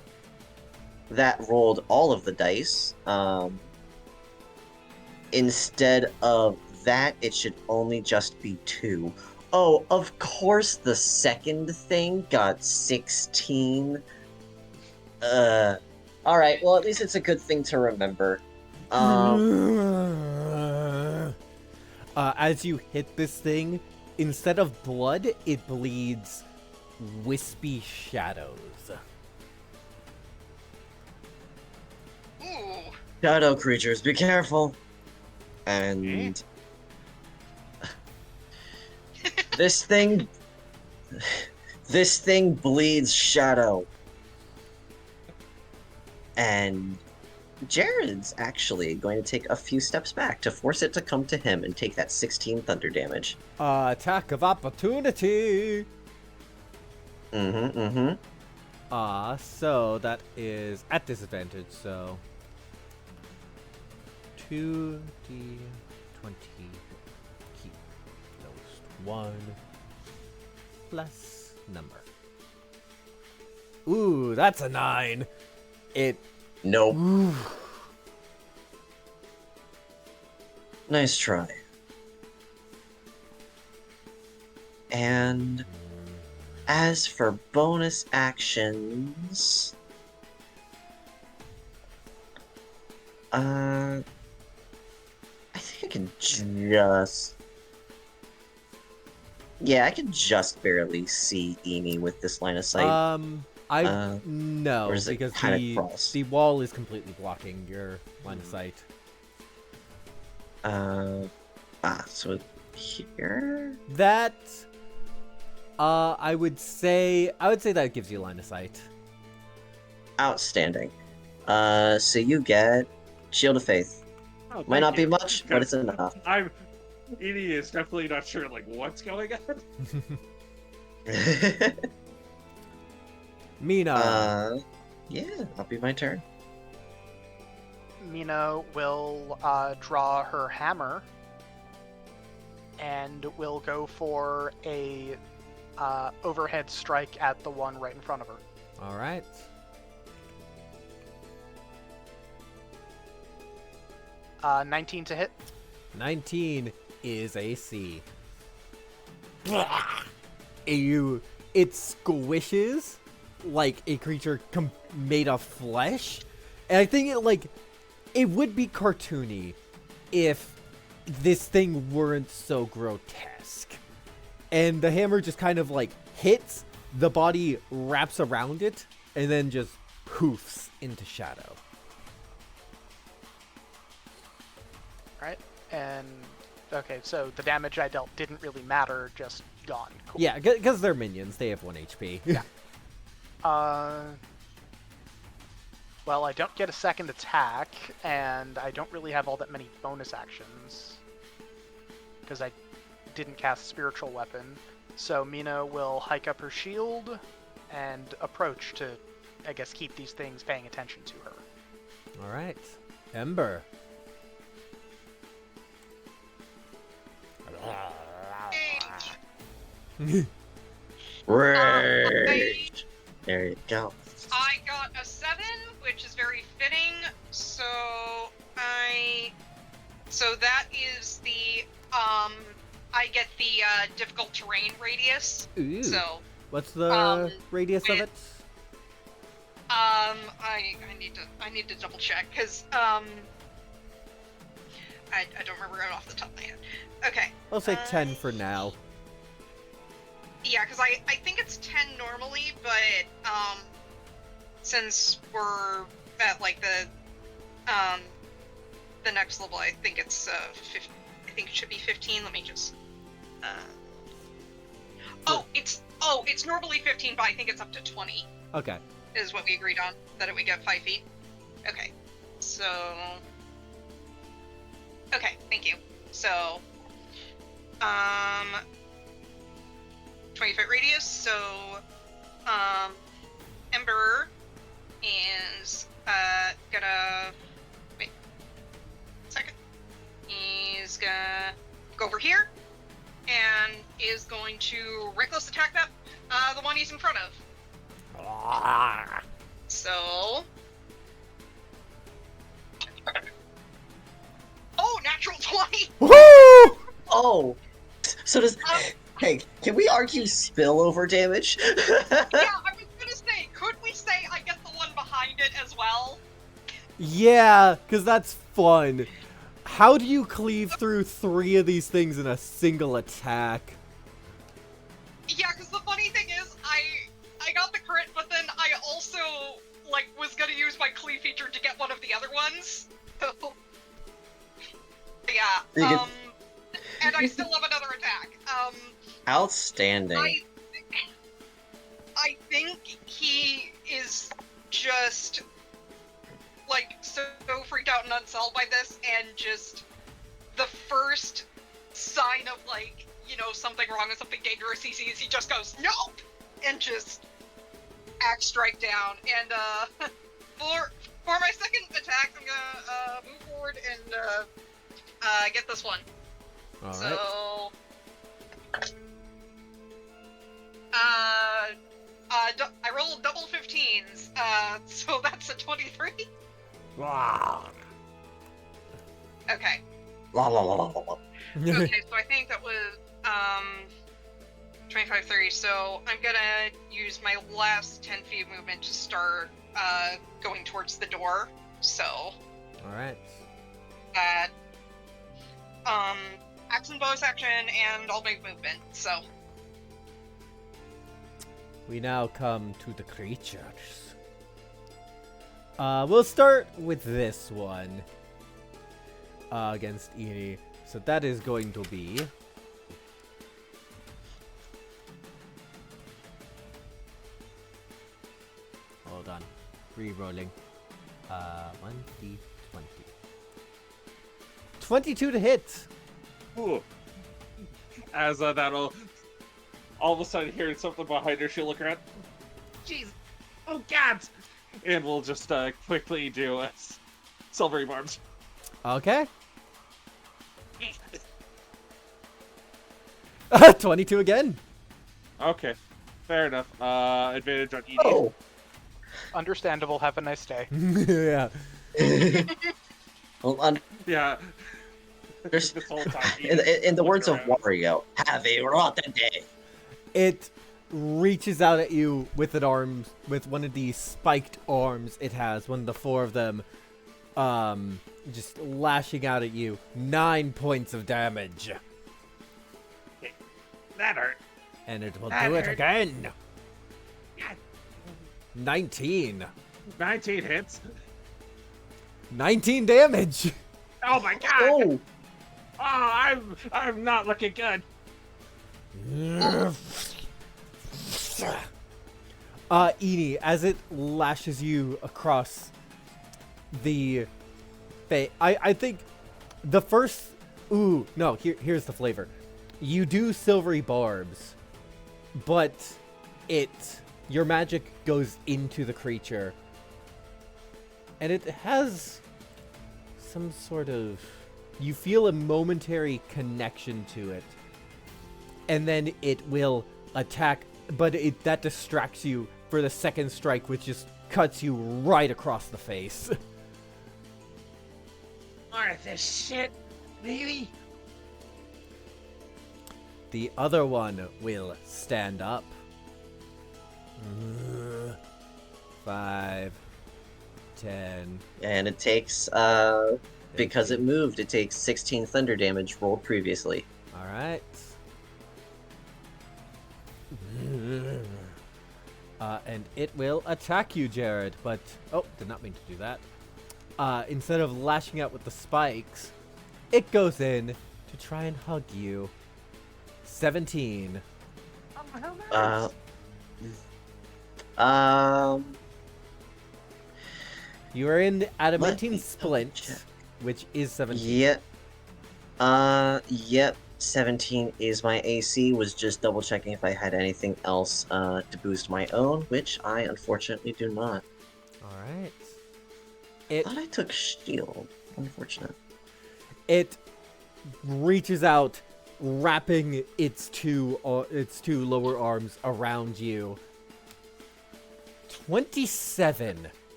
[SPEAKER 2] That rolled all of the dice. Instead of that, it should only just be 2. Oh, of course the second thing got 16. Alright, well at least it's a good thing to remember.
[SPEAKER 1] As you hit this thing, instead of blood, it bleeds wispy shadows.
[SPEAKER 5] Ooh.
[SPEAKER 2] Shadow creatures, be careful. And this thing bleeds shadow. And Jared's actually going to take a few steps back to force it to come to him and take that 16 thunder damage.
[SPEAKER 1] Attack of opportunity.
[SPEAKER 2] Mm-hmm.
[SPEAKER 1] So that is at disadvantage, so 2d20 keep lowest 1 plus number. Ooh, that's a 9. It
[SPEAKER 2] Nope. Nice try. And as for bonus actions, I think I can just... Yeah, I can just barely see Emi with this line of sight.
[SPEAKER 1] No,
[SPEAKER 2] or is it
[SPEAKER 1] because
[SPEAKER 2] kinda cross?
[SPEAKER 1] the wall is completely blocking your line of sight.
[SPEAKER 2] So here?
[SPEAKER 1] That I would say that gives you line of sight.
[SPEAKER 2] Outstanding. So you get Shield of Faith.
[SPEAKER 4] Oh,
[SPEAKER 2] Might not
[SPEAKER 4] thank
[SPEAKER 2] be
[SPEAKER 4] you.
[SPEAKER 2] much, but it's enough.
[SPEAKER 4] Edie is definitely not sure, like, what's going on.
[SPEAKER 1] Mina.
[SPEAKER 2] Yeah, that'll be my turn.
[SPEAKER 3] Mina will draw her hammer and will go for a overhead strike at the one right in front of her.
[SPEAKER 1] All right.
[SPEAKER 3] Uh, 19 to hit.
[SPEAKER 1] 19 is AC. It squishes like a creature made of flesh, and I think it would be cartoony if this thing weren't so grotesque. And the hammer just kind of like hits, the body wraps around it, and then just poofs into shadow.
[SPEAKER 3] Right? And okay, so the damage I dealt didn't really matter, just gone. Cool.
[SPEAKER 1] Yeah, because they're minions, they have 1 HP.
[SPEAKER 3] Yeah. Well, I don't get a second attack, and I don't really have all that many bonus actions because I didn't cast Spiritual Weapon. So Mina will hike up her shield and approach to, I guess, keep these things paying attention to her.
[SPEAKER 1] All right, Ember.
[SPEAKER 2] Rage. There you go.
[SPEAKER 5] I got a 7, which is very fitting. So that is the I get the difficult terrain radius.
[SPEAKER 1] Ooh.
[SPEAKER 5] So
[SPEAKER 1] What's the radius of it?
[SPEAKER 5] I need to double check because I don't remember it off the top of my head. Okay.
[SPEAKER 1] I'll say 10 for now.
[SPEAKER 5] Yeah, because I think it's 10 normally, but since we're at like the next level, I think it's I think it should be 15. Let me just it's normally 15, but I think it's up to 20.
[SPEAKER 1] Okay.
[SPEAKER 5] Is what we agreed on, that it would get 5 feet. Okay, so okay, thank you. So 20-foot radius. So Ember is gonna wait a second. He's gonna go over here and is going to reckless attack that the one he's in front of. So natural 20.
[SPEAKER 1] Woo!
[SPEAKER 2] Oh, so does. Hey, can we argue spillover damage?
[SPEAKER 5] Yeah, I was gonna say, could we say I get the one behind it as well?
[SPEAKER 1] Yeah, because that's fun. How do you cleave through 3 of these things in a single attack?
[SPEAKER 5] Yeah, because the funny thing is, I got the crit, but then I also was gonna use my cleave feature to get one of the other ones. So, yeah. And I still have another attack.
[SPEAKER 2] Outstanding.
[SPEAKER 5] I think he is just so freaked out and unsettled by this, and just the first sign of something wrong and something dangerous he sees, he just goes nope, and just axe strike down. And for my second attack, I'm gonna move forward and get this one.
[SPEAKER 1] All right.
[SPEAKER 5] So I rolled double 15s, so that's a 23.
[SPEAKER 1] Wow.
[SPEAKER 5] Okay.
[SPEAKER 2] La la la la la.
[SPEAKER 5] Okay, so I think that was 25, 30. So I'm gonna use my last 10 feet of movement to start going towards the door. So
[SPEAKER 1] All right.
[SPEAKER 5] that action, bonus action, and I'll make movement. So
[SPEAKER 1] We now come to the creatures. We'll start with this one against Eni. So that is going to be hold on, re-rolling. 1d20. 22 to hit.
[SPEAKER 4] Ooh. As that'll all of a sudden hearing something behind her, she'll look around. Jeez, oh god! And we'll just quickly do silvery barbs.
[SPEAKER 1] Okay. 22 again.
[SPEAKER 4] Okay, fair enough. Advantage on ED.
[SPEAKER 2] Oh.
[SPEAKER 3] Understandable. Have a nice day.
[SPEAKER 1] Yeah.
[SPEAKER 2] Well,
[SPEAKER 4] Yeah.
[SPEAKER 2] there's,
[SPEAKER 4] This whole time.
[SPEAKER 2] in the words of
[SPEAKER 4] Look
[SPEAKER 2] Wario, have a rotten day.
[SPEAKER 1] It reaches out at you with one of these spiked arms it has, one of the 4 of them, just lashing out at you. 9 points of damage.
[SPEAKER 4] That hurt.
[SPEAKER 1] And it will
[SPEAKER 4] That
[SPEAKER 1] do it
[SPEAKER 4] hurt.
[SPEAKER 1] again.
[SPEAKER 4] God.
[SPEAKER 1] 19.
[SPEAKER 4] 19 hits.
[SPEAKER 1] 19 damage.
[SPEAKER 4] Oh my god!
[SPEAKER 2] Oh,
[SPEAKER 4] I'm not looking good.
[SPEAKER 1] Eni, as it lashes you across the face, I think the first. Ooh, no. Here's the flavor. You do silvery barbs, but your magic goes into the creature, and it has some sort of. You feel a momentary connection to it, and then it will attack, but that distracts you for the second strike, which just cuts you right across the face.
[SPEAKER 6] More of this shit, really?
[SPEAKER 1] The other one will stand up. 5, 10.
[SPEAKER 2] and it takes because it moved, it takes 16 thunder damage rolled previously.
[SPEAKER 1] All right. And it will attack you, Jared, but... Oh, did not mean to do that. Instead of lashing out with the spikes, it goes in to try and hug you. 17. You are in adamantine
[SPEAKER 2] me
[SPEAKER 1] splint,
[SPEAKER 2] double-check.
[SPEAKER 1] which is 17.
[SPEAKER 2] Yep. Yep. 17 is my AC. Was just double checking if I had anything else to boost my own, which I unfortunately do not.
[SPEAKER 1] All right.
[SPEAKER 2] I
[SPEAKER 1] It
[SPEAKER 2] thought I took shield. Unfortunate.
[SPEAKER 1] It reaches out, wrapping its two lower arms around you. 27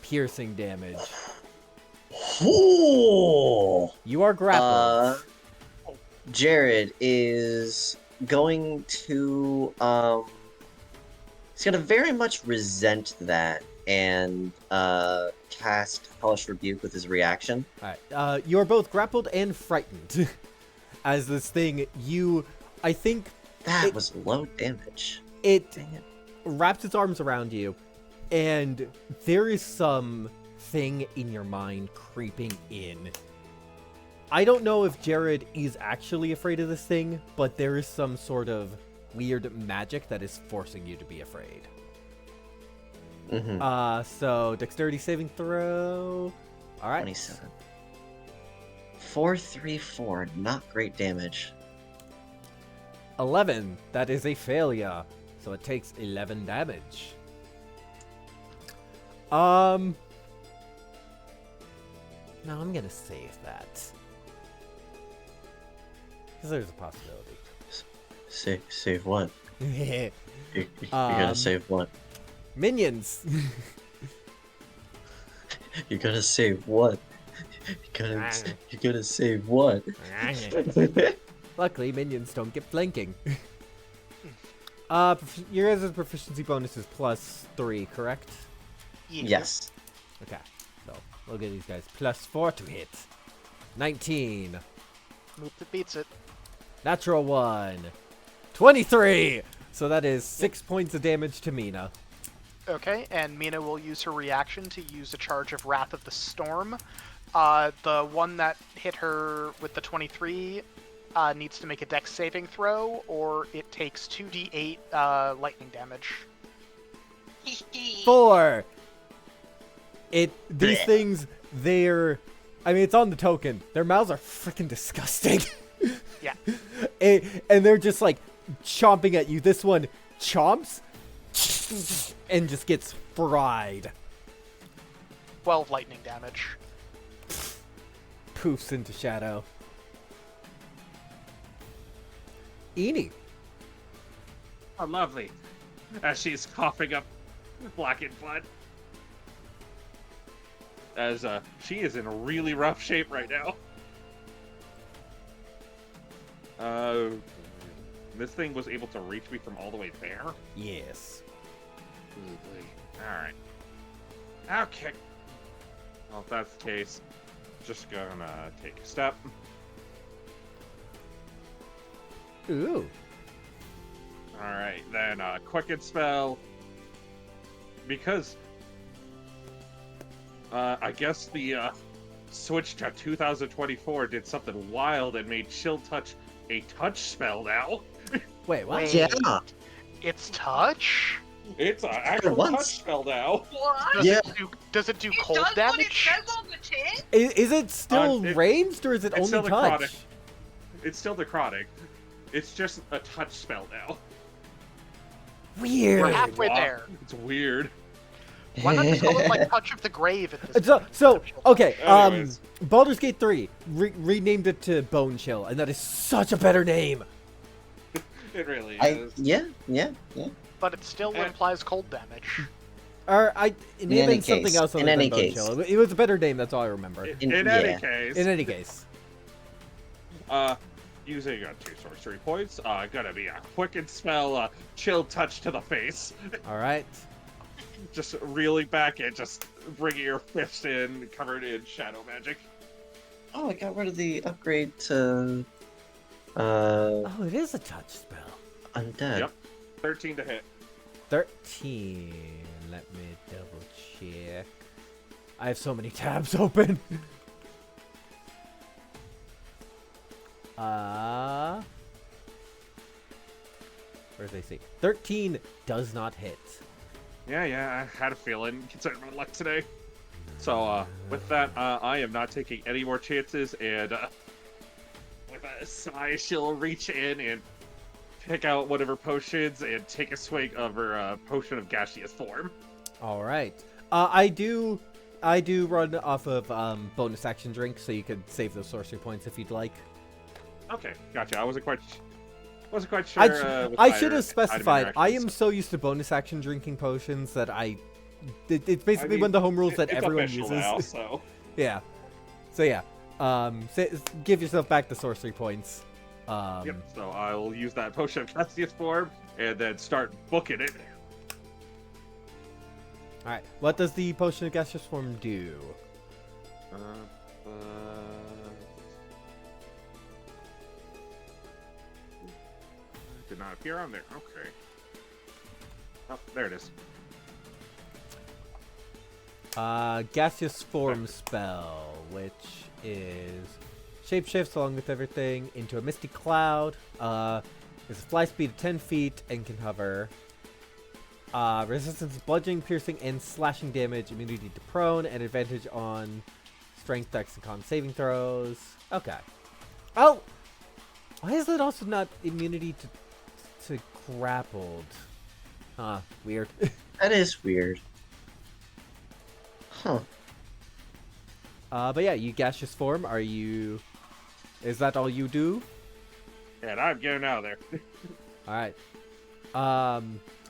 [SPEAKER 1] piercing damage.
[SPEAKER 2] Ooh!
[SPEAKER 1] You are grappled.
[SPEAKER 2] Jared is going to he's gonna very much resent that and cast Hellish Rebuke with his reaction.
[SPEAKER 1] All right. You are both grappled and frightened. As this thing, I think
[SPEAKER 2] That was low damage.
[SPEAKER 1] it
[SPEAKER 2] Dang it.
[SPEAKER 1] wraps its arms around you, and there is some thing in your mind creeping in. I don't know if Jared is actually afraid of this thing, but there is some sort of weird magic that is forcing you to be afraid.
[SPEAKER 2] Mm-hmm.
[SPEAKER 1] So dexterity saving throw. All right.
[SPEAKER 2] 27. 4, 3, 4. Not great damage.
[SPEAKER 1] 11. That is a failure. So it takes 11 damage. No, I'm gonna save that. Because there's a possibility.
[SPEAKER 2] Save what? You're gonna save what?
[SPEAKER 1] Minions!
[SPEAKER 2] You're gonna save what? You're gonna save what?
[SPEAKER 1] Luckily, minions don't get flanking. Your guys' proficiency bonus is +3, correct?
[SPEAKER 3] Yeah.
[SPEAKER 2] Yes.
[SPEAKER 1] Okay, so we'll give these guys +4 to hit. 19.
[SPEAKER 3] Move that beats it.
[SPEAKER 1] Natural 1. 23! So that is 6 points of damage to Mina.
[SPEAKER 3] Okay, and Mina will use her reaction to use a charge of Wrath of the Storm. The one that hit her with the 23 needs to make a dex saving throw, or it takes 2d8 lightning damage.
[SPEAKER 1] 4! These things, it's on the token. Their mouths are freaking disgusting.
[SPEAKER 3] Yeah.
[SPEAKER 1] And they're just like chomping at you. This one chomps and just gets fried.
[SPEAKER 3] 12 lightning damage.
[SPEAKER 1] Poofs into shadow. Eni.
[SPEAKER 4] Oh, lovely. As she's coughing up blackened blood. As she is in really rough shape right now. This thing was able to reach me from all the way there.
[SPEAKER 1] Yes.
[SPEAKER 4] Alright. Okay. Well, if that's the case, just gonna take a step.
[SPEAKER 1] Ooh.
[SPEAKER 4] All right, then quicken spell. Because I guess the switch to 2024 did something wild and made Chill Touch a touch spell now.
[SPEAKER 1] Wait, what?
[SPEAKER 3] Wait.
[SPEAKER 2] Yeah.
[SPEAKER 3] It's touch?
[SPEAKER 4] It's an actual
[SPEAKER 2] once.
[SPEAKER 4] touch spell now.
[SPEAKER 5] What?
[SPEAKER 3] Does does it do
[SPEAKER 5] It
[SPEAKER 3] cold
[SPEAKER 5] does what it
[SPEAKER 3] damage?
[SPEAKER 5] says on the tin?
[SPEAKER 1] Is it still
[SPEAKER 4] it-
[SPEAKER 1] ranged or is it
[SPEAKER 4] it's
[SPEAKER 1] only
[SPEAKER 4] still
[SPEAKER 1] touch?
[SPEAKER 4] necrotic. It's still necrotic. It's just a touch spell now.
[SPEAKER 1] Weird.
[SPEAKER 3] We're halfway
[SPEAKER 4] Wow.
[SPEAKER 3] there.
[SPEAKER 4] It's weird.
[SPEAKER 3] Why not just call it like Touch of the Grave at this
[SPEAKER 1] So,
[SPEAKER 3] point?
[SPEAKER 1] so okay,
[SPEAKER 4] Anyways.
[SPEAKER 1] Baldur's Gate 3 renamed it to Bone Chill, and that is such a better name.
[SPEAKER 4] It really
[SPEAKER 2] I
[SPEAKER 4] is.
[SPEAKER 2] yeah.
[SPEAKER 3] But it still
[SPEAKER 4] Eh.
[SPEAKER 3] implies cold damage.
[SPEAKER 1] Or it
[SPEAKER 2] In
[SPEAKER 1] may have
[SPEAKER 2] any
[SPEAKER 1] been something
[SPEAKER 2] case,
[SPEAKER 1] else other
[SPEAKER 2] in
[SPEAKER 1] than
[SPEAKER 2] any
[SPEAKER 1] Bone
[SPEAKER 2] case.
[SPEAKER 1] Chill. It was a better name. That's all I remember.
[SPEAKER 4] In
[SPEAKER 2] yeah.
[SPEAKER 4] any case,
[SPEAKER 1] In any case,
[SPEAKER 4] using 2 sorcery points, gonna be a quicken spell, chill touch to the face.
[SPEAKER 1] all right.
[SPEAKER 4] Just reeling back and just bringing your fist in, covered in shadow magic.
[SPEAKER 2] Oh, I got rid of the upgrade to
[SPEAKER 1] Oh, it is a touch spell.
[SPEAKER 2] undead.
[SPEAKER 4] Yep. 13 to hit.
[SPEAKER 1] 13. Let me double check. I have so many tabs open. Where's AC? 13 does not hit.
[SPEAKER 4] Yeah, I had a feeling, considering my luck today. So, with that, I am not taking any more chances, and with a sigh, she'll reach in and pick out one of her potions and take a swig of her potion of gaseous form.
[SPEAKER 1] All right. I do run off of bonus action drink, so you could save those sorcery points if you'd like.
[SPEAKER 4] Okay, gotcha. I wasn't quite sure. with
[SPEAKER 1] I
[SPEAKER 4] my
[SPEAKER 1] should have
[SPEAKER 4] item
[SPEAKER 1] specified. I am
[SPEAKER 4] interactions.
[SPEAKER 1] so used to bonus action drinking potions that it's basically
[SPEAKER 4] mean,
[SPEAKER 1] one of the home rules that
[SPEAKER 4] it's
[SPEAKER 1] everyone
[SPEAKER 4] official
[SPEAKER 1] uses.
[SPEAKER 4] now, so
[SPEAKER 1] Yeah. So yeah. Give yourself back the sorcery points.
[SPEAKER 4] yep. So I'll use that potion of gaseous form and then start booking it.
[SPEAKER 1] All right. What does the potion of gaseous form do?
[SPEAKER 4] Did not appear on there. Okay. Oh, there it is.
[SPEAKER 1] Gaseous form spell, which is shapeshifts along with everything into a misty cloud. There's a fly speed of 10 feet and can hover. Resistance to bludgeoning, piercing, and slashing damage. Immunity to prone and advantage on strength, dex, and con saving throws. Okay. Oh, why is it also not immunity to grappled? Huh. Weird.
[SPEAKER 2] That is weird. Huh.
[SPEAKER 1] But yeah, you gaseous form. Is that all you do?
[SPEAKER 4] And I'm getting out of there.
[SPEAKER 1] All right.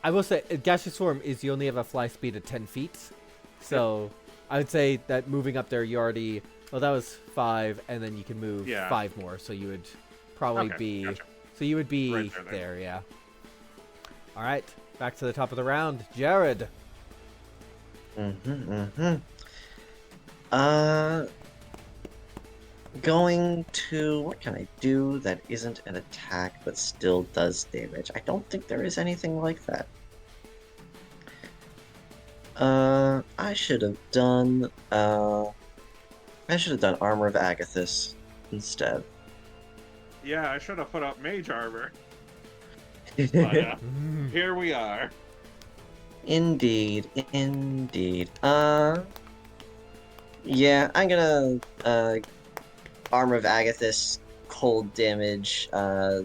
[SPEAKER 1] I will say, gaseous form is you only have a fly speed of 10 feet. So I would say that moving up there, you already. Well, that was 5, and then you can move
[SPEAKER 4] Yeah.
[SPEAKER 1] 5 more. So you would probably
[SPEAKER 4] Okay,
[SPEAKER 1] be.
[SPEAKER 4] gotcha.
[SPEAKER 1] So you would be
[SPEAKER 4] Right there,
[SPEAKER 1] there, yeah. All right. Back to the top of the round, Jared.
[SPEAKER 2] Going to what can I do that isn't an attack but still does damage? I don't think there is anything like that. I should have done Armor of Agathis instead.
[SPEAKER 4] Yeah, I should have put up mage armor. But here we are.
[SPEAKER 2] Indeed. Yeah, I'm gonna Armor of Agathis, cold damage, 10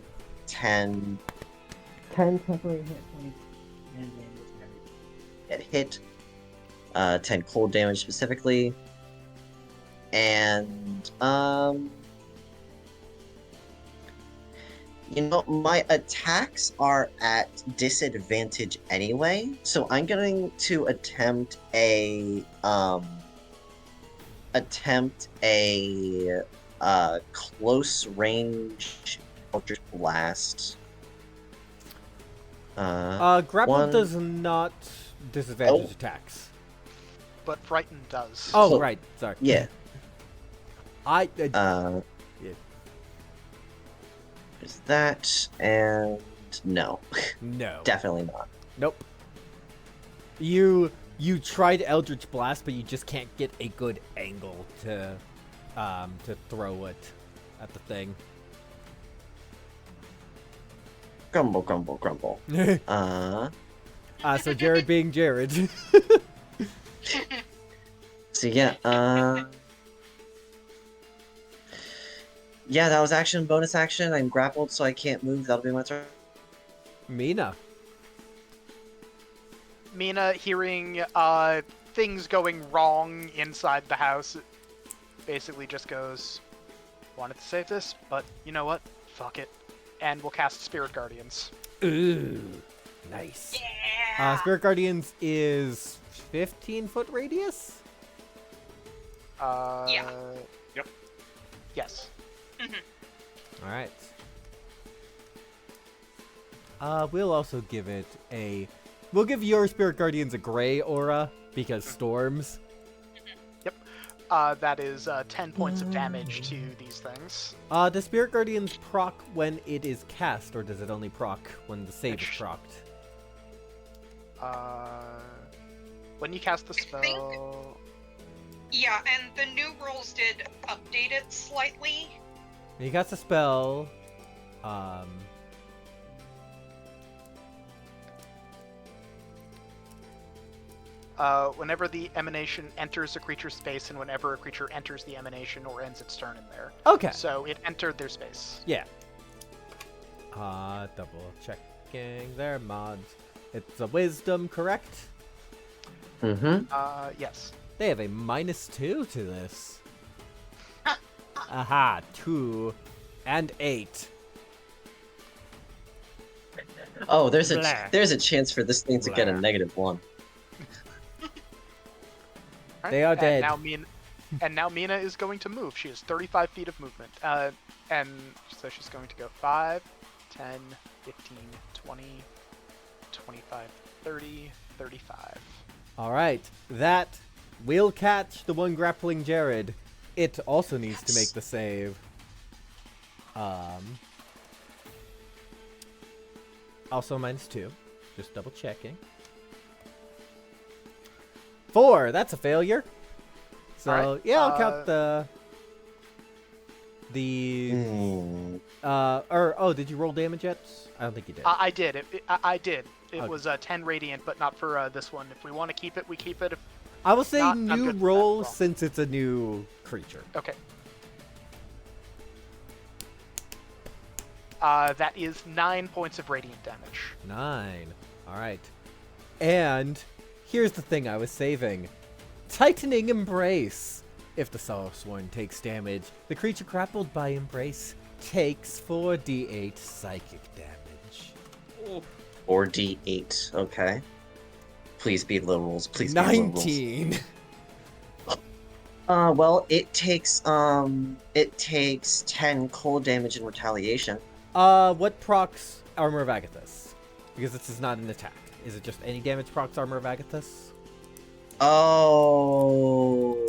[SPEAKER 2] temporary hit points, and get hit, 10 cold damage specifically, and you know, my attacks are at disadvantage anyway, so I'm going to attempt a close range Eldritch Blast.
[SPEAKER 1] Grapple
[SPEAKER 2] one-
[SPEAKER 1] does not disadvantage
[SPEAKER 2] Oh.
[SPEAKER 1] attacks.
[SPEAKER 3] but Frighten does.
[SPEAKER 1] Oh,
[SPEAKER 2] So-
[SPEAKER 1] right. Sorry.
[SPEAKER 2] Yeah.
[SPEAKER 1] I.
[SPEAKER 2] Uh,
[SPEAKER 1] Yeah.
[SPEAKER 2] There's that, and no,
[SPEAKER 1] No.
[SPEAKER 2] definitely not.
[SPEAKER 1] Nope. You tried Eldritch Blast, but you just can't get a good angle to throw it at the thing.
[SPEAKER 2] Grumble, grumble, grumble.
[SPEAKER 1] So Jared being Jared.
[SPEAKER 2] So yeah, yeah, that was action, bonus action. I'm grappled, so I can't move. That'll be my turn.
[SPEAKER 1] Mina.
[SPEAKER 3] Mina, hearing things going wrong inside the house, basically just goes, wanted to save this, but you know what? Fuck it. And we'll cast Spirit Guardians.
[SPEAKER 1] Ooh, nice.
[SPEAKER 5] Yeah.
[SPEAKER 1] Spirit Guardians is 15-foot radius.
[SPEAKER 3] Yeah.
[SPEAKER 4] Yep.
[SPEAKER 3] Yes.
[SPEAKER 1] All right. We'll also give it a. We'll give your Spirit Guardians a gray aura because storms.
[SPEAKER 3] That is 10 points of damage to these things.
[SPEAKER 1] Does Spirit Guardians proc when it is cast, or does it only proc when the save is procced?
[SPEAKER 3] When you cast the
[SPEAKER 5] think-
[SPEAKER 3] spell.
[SPEAKER 5] Yeah, and the new rules did update it slightly.
[SPEAKER 1] When you cast a spell,
[SPEAKER 3] Whenever the emanation enters a creature's space, and whenever a creature enters the emanation or ends its turn in there.
[SPEAKER 1] okay.
[SPEAKER 3] So it entered their space.
[SPEAKER 1] Yeah. Double checking their mods. It's a wisdom, correct?
[SPEAKER 2] Mm-hmm.
[SPEAKER 3] Yes.
[SPEAKER 1] They have a -2 to this. Aha, 2 and 8.
[SPEAKER 2] Oh, there's
[SPEAKER 1] Blah.
[SPEAKER 2] a chance for this thing to get a
[SPEAKER 1] Blah.
[SPEAKER 2] -1.
[SPEAKER 3] Alright,
[SPEAKER 1] They are
[SPEAKER 3] and
[SPEAKER 1] dead.
[SPEAKER 3] Now Mina is going to move. She has 35 feet of movement. And so she's going to go 5, 10, 15, 20, 25, 30, 35.
[SPEAKER 1] All right, that will catch the one grappling Jared. It also needs to make the save. Also -2. Just double checking. 4. That's a failure. So
[SPEAKER 3] Alright,
[SPEAKER 1] yeah, I'll count the. Did you roll damage yet? I don't think you did.
[SPEAKER 3] I did. I did. It
[SPEAKER 1] Okay.
[SPEAKER 3] was 10 radiant, but not for this one. If we want to keep it, we keep it.
[SPEAKER 1] I will say
[SPEAKER 3] not- I'm
[SPEAKER 1] new
[SPEAKER 3] good with that
[SPEAKER 1] roll
[SPEAKER 3] roll.
[SPEAKER 1] since it's a new creature.
[SPEAKER 3] Okay. That is 9 points of radiant damage.
[SPEAKER 1] 9. Alright. And here's the thing I was saving. Tightening Embrace. If the Sorcerer takes damage, the creature grappled by Embrace takes 4d8 psychic damage.
[SPEAKER 4] Oh,
[SPEAKER 2] Or D8. Okay. Please be low rolls. Please be low rolls.
[SPEAKER 1] 19.
[SPEAKER 2] Well, it takes 10 cold damage in retaliation.
[SPEAKER 1] What procs Armor of Agathis? Because this is not an attack. Is it just any damage procs Armor of Agathis?
[SPEAKER 2] Oh.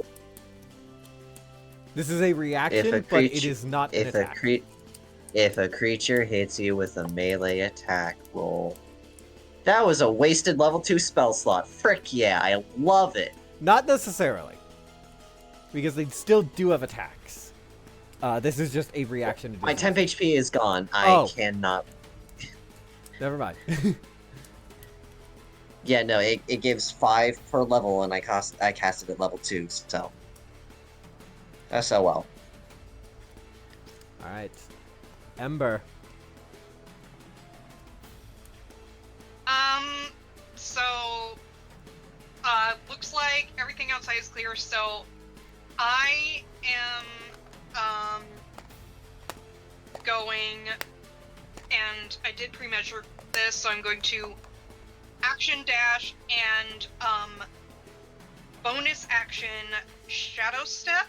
[SPEAKER 1] This is a reaction, but it
[SPEAKER 2] creature-
[SPEAKER 1] is not an
[SPEAKER 2] If a
[SPEAKER 1] attack.
[SPEAKER 2] if a creature hits you with a melee attack roll. That was a wasted level 2 spell slot. Frick yeah, I love it.
[SPEAKER 1] Not necessarily. Because they still do have attacks. This is just a reaction. to
[SPEAKER 2] My
[SPEAKER 1] do
[SPEAKER 2] temp HP is gone.
[SPEAKER 1] Oh.
[SPEAKER 2] I cannot.
[SPEAKER 1] Never mind.
[SPEAKER 2] Yeah, no, it gives 5 per level, and I casted at level 2, so. SOL.
[SPEAKER 1] Alright. Ember.
[SPEAKER 5] So, looks like everything outside is clear, so I am, going, and I did pre-measure this, so I'm going to action dash and, bonus action shadow step,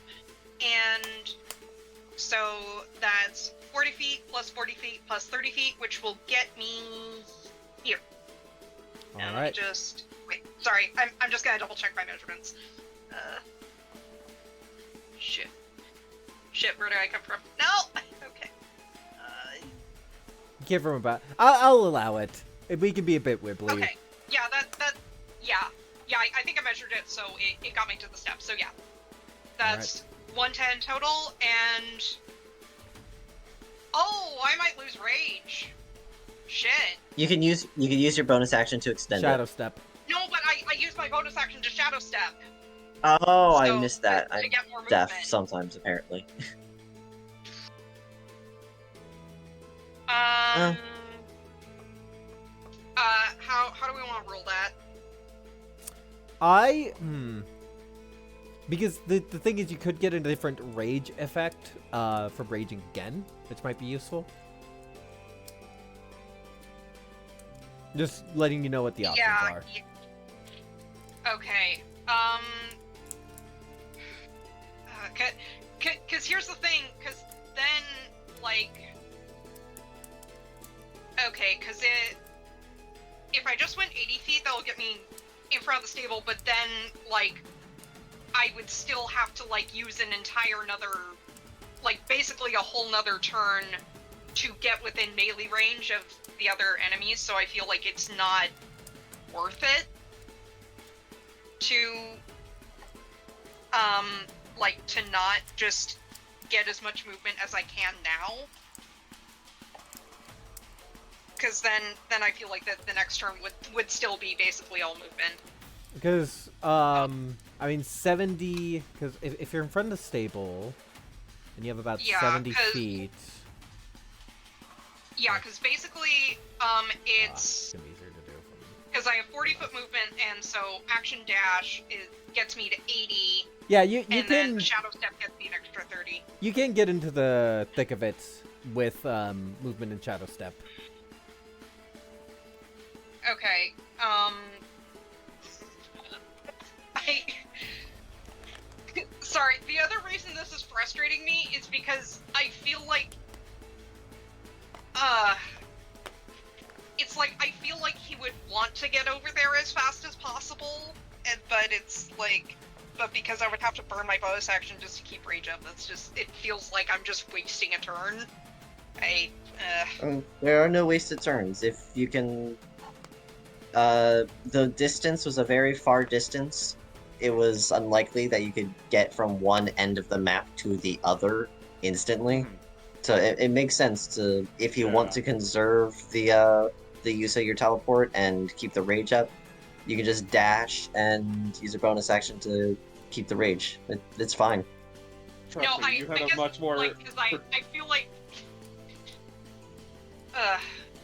[SPEAKER 5] and so that's 40 feet plus 40 feet plus 30 feet, which will get me here. And let me
[SPEAKER 1] Alright.
[SPEAKER 5] just wait. Sorry, I'm just gonna double check my measurements. Shit. Shit, where did I come from? No! Okay.
[SPEAKER 1] Give him about. I'll allow it. We can be a bit wibbly.
[SPEAKER 5] Okay. Yeah, yeah, I think I measured it, so it got me to the step. So yeah, that's 110 total, and oh, I might lose rage. Shit.
[SPEAKER 2] You can use your bonus action to extend
[SPEAKER 1] Shadow
[SPEAKER 2] it.
[SPEAKER 1] step.
[SPEAKER 5] No, but I used my bonus action to shadow step.
[SPEAKER 2] Oh, I
[SPEAKER 5] So,
[SPEAKER 2] missed that.
[SPEAKER 5] to
[SPEAKER 2] I'm
[SPEAKER 5] get more
[SPEAKER 2] deaf
[SPEAKER 5] movement.
[SPEAKER 2] sometimes, apparently.
[SPEAKER 5] How do we want to roll that?
[SPEAKER 1] Because the thing is, you could get a different rage effect from raging again, which might be useful. Just letting you know what the options are.
[SPEAKER 5] Okay. Cause here's the thing, cause then, like... Okay, cause if I just went 80 feet, that'll get me in front of the stable, but then, like, I would still have to, like, use an entire like, basically a whole nother turn to get within melee range of the other enemies, so I feel like it's not worth it to, like, to not just get as much movement as I can now. Because then I feel like the next turn would still be basically all movement.
[SPEAKER 1] Because, I mean, 70... Because if you're in front of the stable, and you have about 70 feet...
[SPEAKER 5] Yeah, because basically, it's...
[SPEAKER 1] gonna be easier to do.
[SPEAKER 5] Because I have 40-foot movement, and so action dash gets me to 80.
[SPEAKER 1] Yeah, you
[SPEAKER 5] and
[SPEAKER 1] can...
[SPEAKER 5] then shadow step gets me an extra 30.
[SPEAKER 1] You can get into the thick of it with movement and shadow step.
[SPEAKER 5] Okay, sorry, the other reason this is frustrating me is because I feel like, it's like, I feel like he would want to get over there as fast as possible, but it's like, but because I would have to burn my bonus action just to keep rage up, that's just, it feels like I'm just wasting a turn.
[SPEAKER 2] There are no wasted turns. If you can... the distance was a very far distance. It was unlikely that you could get from one end of the map to the other instantly. So it makes sense to, if you want to conserve the use of your teleport and keep the rage up, you can just dash and use a bonus action to keep the rage. It's fine.
[SPEAKER 4] Trust me, you have a much more...
[SPEAKER 5] Like, because I feel like...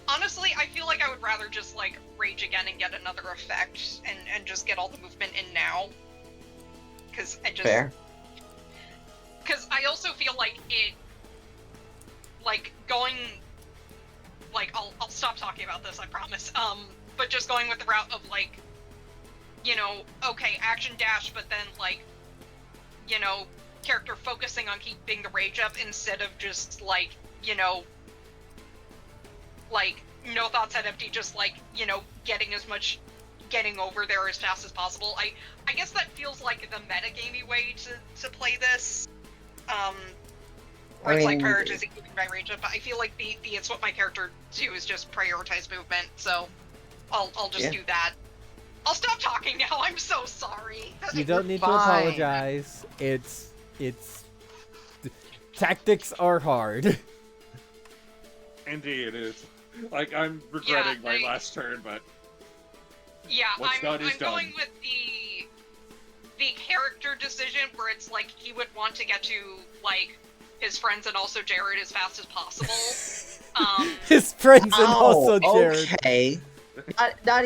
[SPEAKER 5] honestly, I feel like I would rather just, like, rage again and get another effect, and just get all the movement in now. Because I just...
[SPEAKER 2] Fair.
[SPEAKER 5] Because I also feel like it... Like, going... Like, I'll stop talking about this, I promise. But just going with the route of, like, you know, okay, action dash, but then, like, you know, character focusing on keeping the rage up instead of just, like, you know, like, no thoughts head empty, just, like, you know, getting over there as fast as possible. I guess that feels like the metagamey way to play this. Where it's like prioritizing keeping my rage up, but I feel like it's what my character do is just prioritize movement, so I'll just do that. I'll stop talking now, I'm so sorry.
[SPEAKER 1] You don't need to apologize. It's tactics are hard.
[SPEAKER 4] Indeed, it is. Like, I'm regretting my last turn, but...
[SPEAKER 5] Yeah,
[SPEAKER 4] what's done is
[SPEAKER 5] I'm
[SPEAKER 4] done.
[SPEAKER 5] going with the character decision where it's like he would want to get to, like, his friends and also Jared as fast as possible.
[SPEAKER 1] His friends and also Jared.
[SPEAKER 2] Okay. Not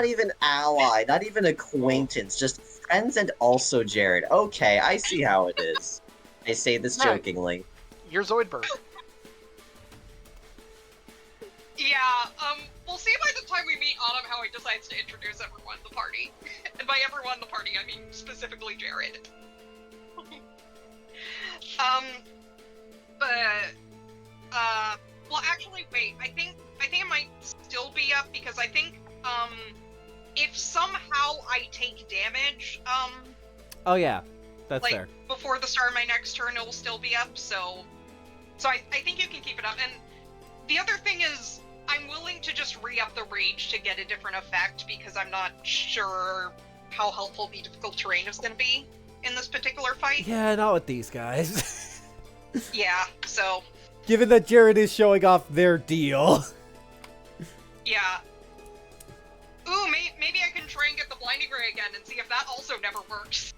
[SPEAKER 2] even ally, not even acquaintance, just friends and also Jared. Okay, I see how it is. I say this jokingly.
[SPEAKER 3] You're Zoidberg.
[SPEAKER 5] Yeah, we'll see by the time we meet Autumn how he decides to introduce everyone to the party. And by everyone in the party, I mean specifically Jared. Well, actually, wait, I think it might still be up, because I think, if somehow I take damage,
[SPEAKER 1] Oh yeah, that's
[SPEAKER 5] like
[SPEAKER 1] fair.
[SPEAKER 5] before the start of my next turn, it will still be up. So I think you can keep it up. And the other thing is, I'm willing to just re-up the rage to get a different effect because I'm not sure how helpful the difficult terrain is going to be in this particular fight.
[SPEAKER 1] Yeah, not with these guys.
[SPEAKER 5] Yeah, so
[SPEAKER 1] Given that Jared is showing off their deal.
[SPEAKER 5] yeah. Ooh, maybe I can try and get the Blinding Ray again and see if that also never works.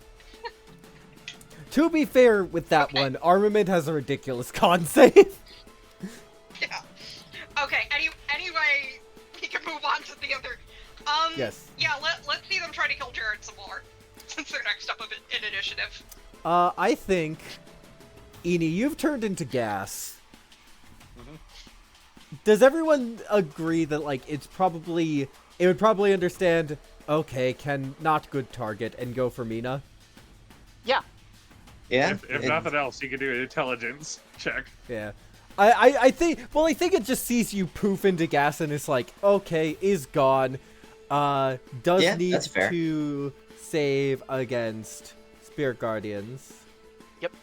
[SPEAKER 1] To be fair with that
[SPEAKER 5] Okay.
[SPEAKER 1] one, Armament has a ridiculous con save.
[SPEAKER 5] Yeah. Okay. Anyway, we can move on to the other.
[SPEAKER 1] Yes.
[SPEAKER 5] Yeah. Let's see them try to kill Jared some more, since they're next up in initiative.
[SPEAKER 1] I think, Eni, you've turned into gas. Does everyone agree that, like, it would probably understand, okay, Ken, not good target, and go for Mina?
[SPEAKER 3] Yeah.
[SPEAKER 2] Yeah.
[SPEAKER 4] If
[SPEAKER 2] and-
[SPEAKER 4] nothing else, you can do an intelligence check.
[SPEAKER 1] Yeah. I think it just sees you poof into gas and it's like, okay, is gone. Does
[SPEAKER 2] Yeah,
[SPEAKER 1] need
[SPEAKER 2] that's fair.
[SPEAKER 1] to save against Spirit Guardians.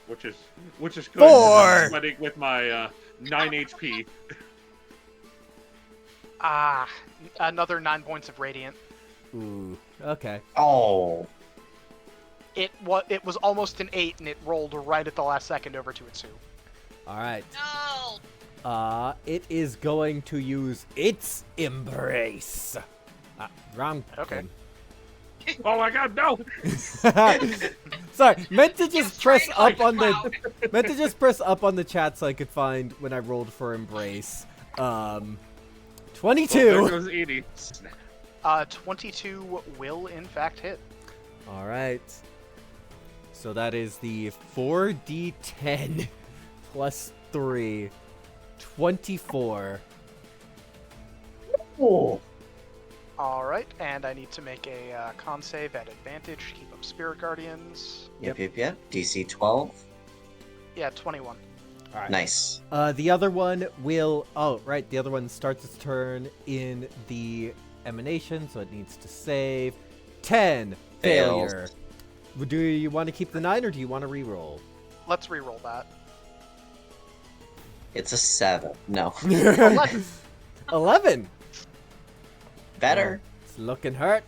[SPEAKER 4] Which is good. 'cause
[SPEAKER 1] Four!
[SPEAKER 4] I'm fighting with my 9 HP.
[SPEAKER 3] Another 9 points of radiant.
[SPEAKER 1] Ooh, okay.
[SPEAKER 2] Oh.
[SPEAKER 3] It was almost an 8, and it rolled right at the last second over to Itsu.
[SPEAKER 1] Alright.
[SPEAKER 5] No.
[SPEAKER 1] It is going to use its Embrace. Wrong.
[SPEAKER 3] Okay.
[SPEAKER 1] thing.
[SPEAKER 4] Oh my god, no!
[SPEAKER 1] Sorry, meant to just
[SPEAKER 5] Just
[SPEAKER 1] press
[SPEAKER 5] trying
[SPEAKER 1] up
[SPEAKER 5] to
[SPEAKER 1] on the
[SPEAKER 5] cloud.
[SPEAKER 1] meant to just press up on the chat so I could find when I rolled for Embrace. 22.
[SPEAKER 4] Well, there goes Edie.
[SPEAKER 3] 22 will in fact hit.
[SPEAKER 1] All right. So that is the 4d10 plus 3. 24.
[SPEAKER 2] Oh.
[SPEAKER 3] All right, and I need to make a con save at advantage to keep up Spirit Guardians.
[SPEAKER 2] Yep. DC 12.
[SPEAKER 3] Yeah, 21.
[SPEAKER 1] All right.
[SPEAKER 2] Nice.
[SPEAKER 1] The other one will... Oh, right. The other one starts its turn in the emanation, so it needs to save. 10.
[SPEAKER 2] Fails.
[SPEAKER 1] Failure. Do you want to keep the 9, or do you want to reroll?
[SPEAKER 3] Let's re-roll that.
[SPEAKER 2] It's a 7. No.
[SPEAKER 3] 11.
[SPEAKER 1] 11.
[SPEAKER 2] Better.
[SPEAKER 1] It's looking hurt.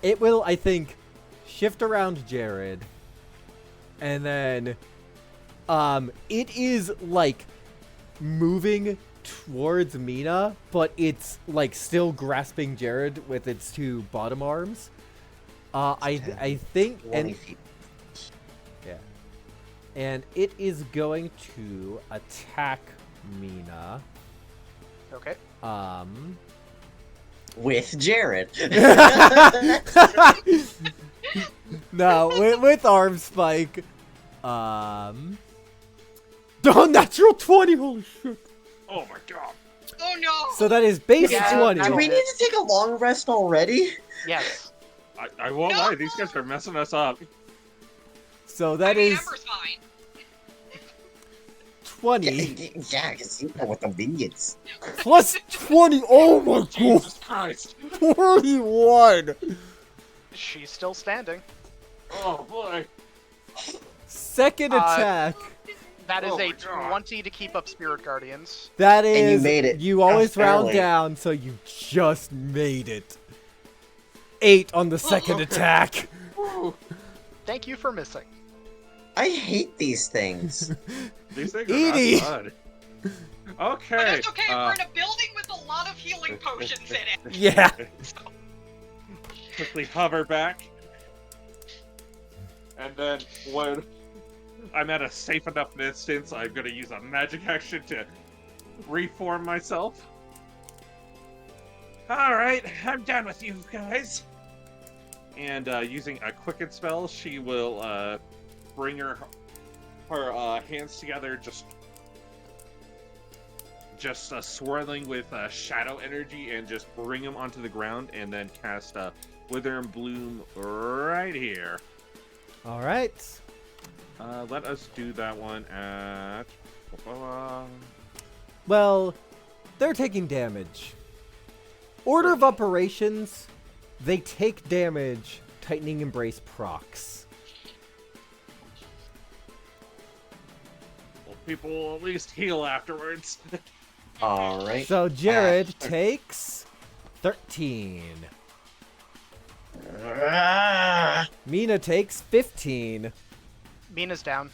[SPEAKER 1] It will, I think, shift around Jared. And then... it is, like, moving towards Mina, but it's, like, still grasping Jared with its two bottom arms. I think...
[SPEAKER 2] 20
[SPEAKER 1] And,
[SPEAKER 2] feet.
[SPEAKER 1] yeah. And it is going to attack Mina.
[SPEAKER 3] Okay.
[SPEAKER 2] With Jared.
[SPEAKER 1] No, with arm spike. Natural 20, holy shit.
[SPEAKER 4] Oh my god.
[SPEAKER 5] Oh no.
[SPEAKER 1] So that is base
[SPEAKER 3] Yeah,
[SPEAKER 1] 20.
[SPEAKER 2] Do we need to take a long rest already?
[SPEAKER 3] Yes.
[SPEAKER 4] I won't lie, these guys are messing us up.
[SPEAKER 1] So
[SPEAKER 5] I
[SPEAKER 1] that
[SPEAKER 5] mean,
[SPEAKER 1] is
[SPEAKER 5] Amber's fine.
[SPEAKER 1] 20
[SPEAKER 2] Yeah, because you know what the minions.
[SPEAKER 1] plus 20. Oh my god.
[SPEAKER 4] Jesus Christ.
[SPEAKER 1] 41.
[SPEAKER 3] She's still standing.
[SPEAKER 4] Oh boy.
[SPEAKER 1] Second attack.
[SPEAKER 3] That is
[SPEAKER 4] Oh
[SPEAKER 3] a
[SPEAKER 4] my God.
[SPEAKER 3] 20 to keep up Spirit Guardians.
[SPEAKER 1] That
[SPEAKER 2] And you
[SPEAKER 1] is.
[SPEAKER 2] made it.
[SPEAKER 1] You always
[SPEAKER 2] Just
[SPEAKER 1] round
[SPEAKER 2] barely.
[SPEAKER 1] down, so you just made it. 8 on the second
[SPEAKER 4] okay.
[SPEAKER 1] attack.
[SPEAKER 3] Thank you for missing.
[SPEAKER 2] I hate these things.
[SPEAKER 4] These things
[SPEAKER 1] Edie.
[SPEAKER 4] are not fun. Okay.
[SPEAKER 5] But that's okay. We're in a building with a lot of healing potions in it.
[SPEAKER 1] Yeah.
[SPEAKER 4] Quickly hover back. And then when I'm at a safe enough distance, I'm going to use a magic action to reform myself. Alright, I'm done with you guys. And using a quicken spell, she will bring her hands together, just swirling with shadow energy, and just bring them onto the ground, and then cast Wither and Bloom right here.
[SPEAKER 1] All right.
[SPEAKER 4] Let us do that one at...
[SPEAKER 1] Well, they're taking damage. Order of operations, They take damage. Tightening Embrace procs.
[SPEAKER 4] Well, people will at least heal afterwards.
[SPEAKER 2] All right.
[SPEAKER 1] So Jared takes 13.
[SPEAKER 2] Ah!
[SPEAKER 1] Mina takes 15.
[SPEAKER 3] Mina's down.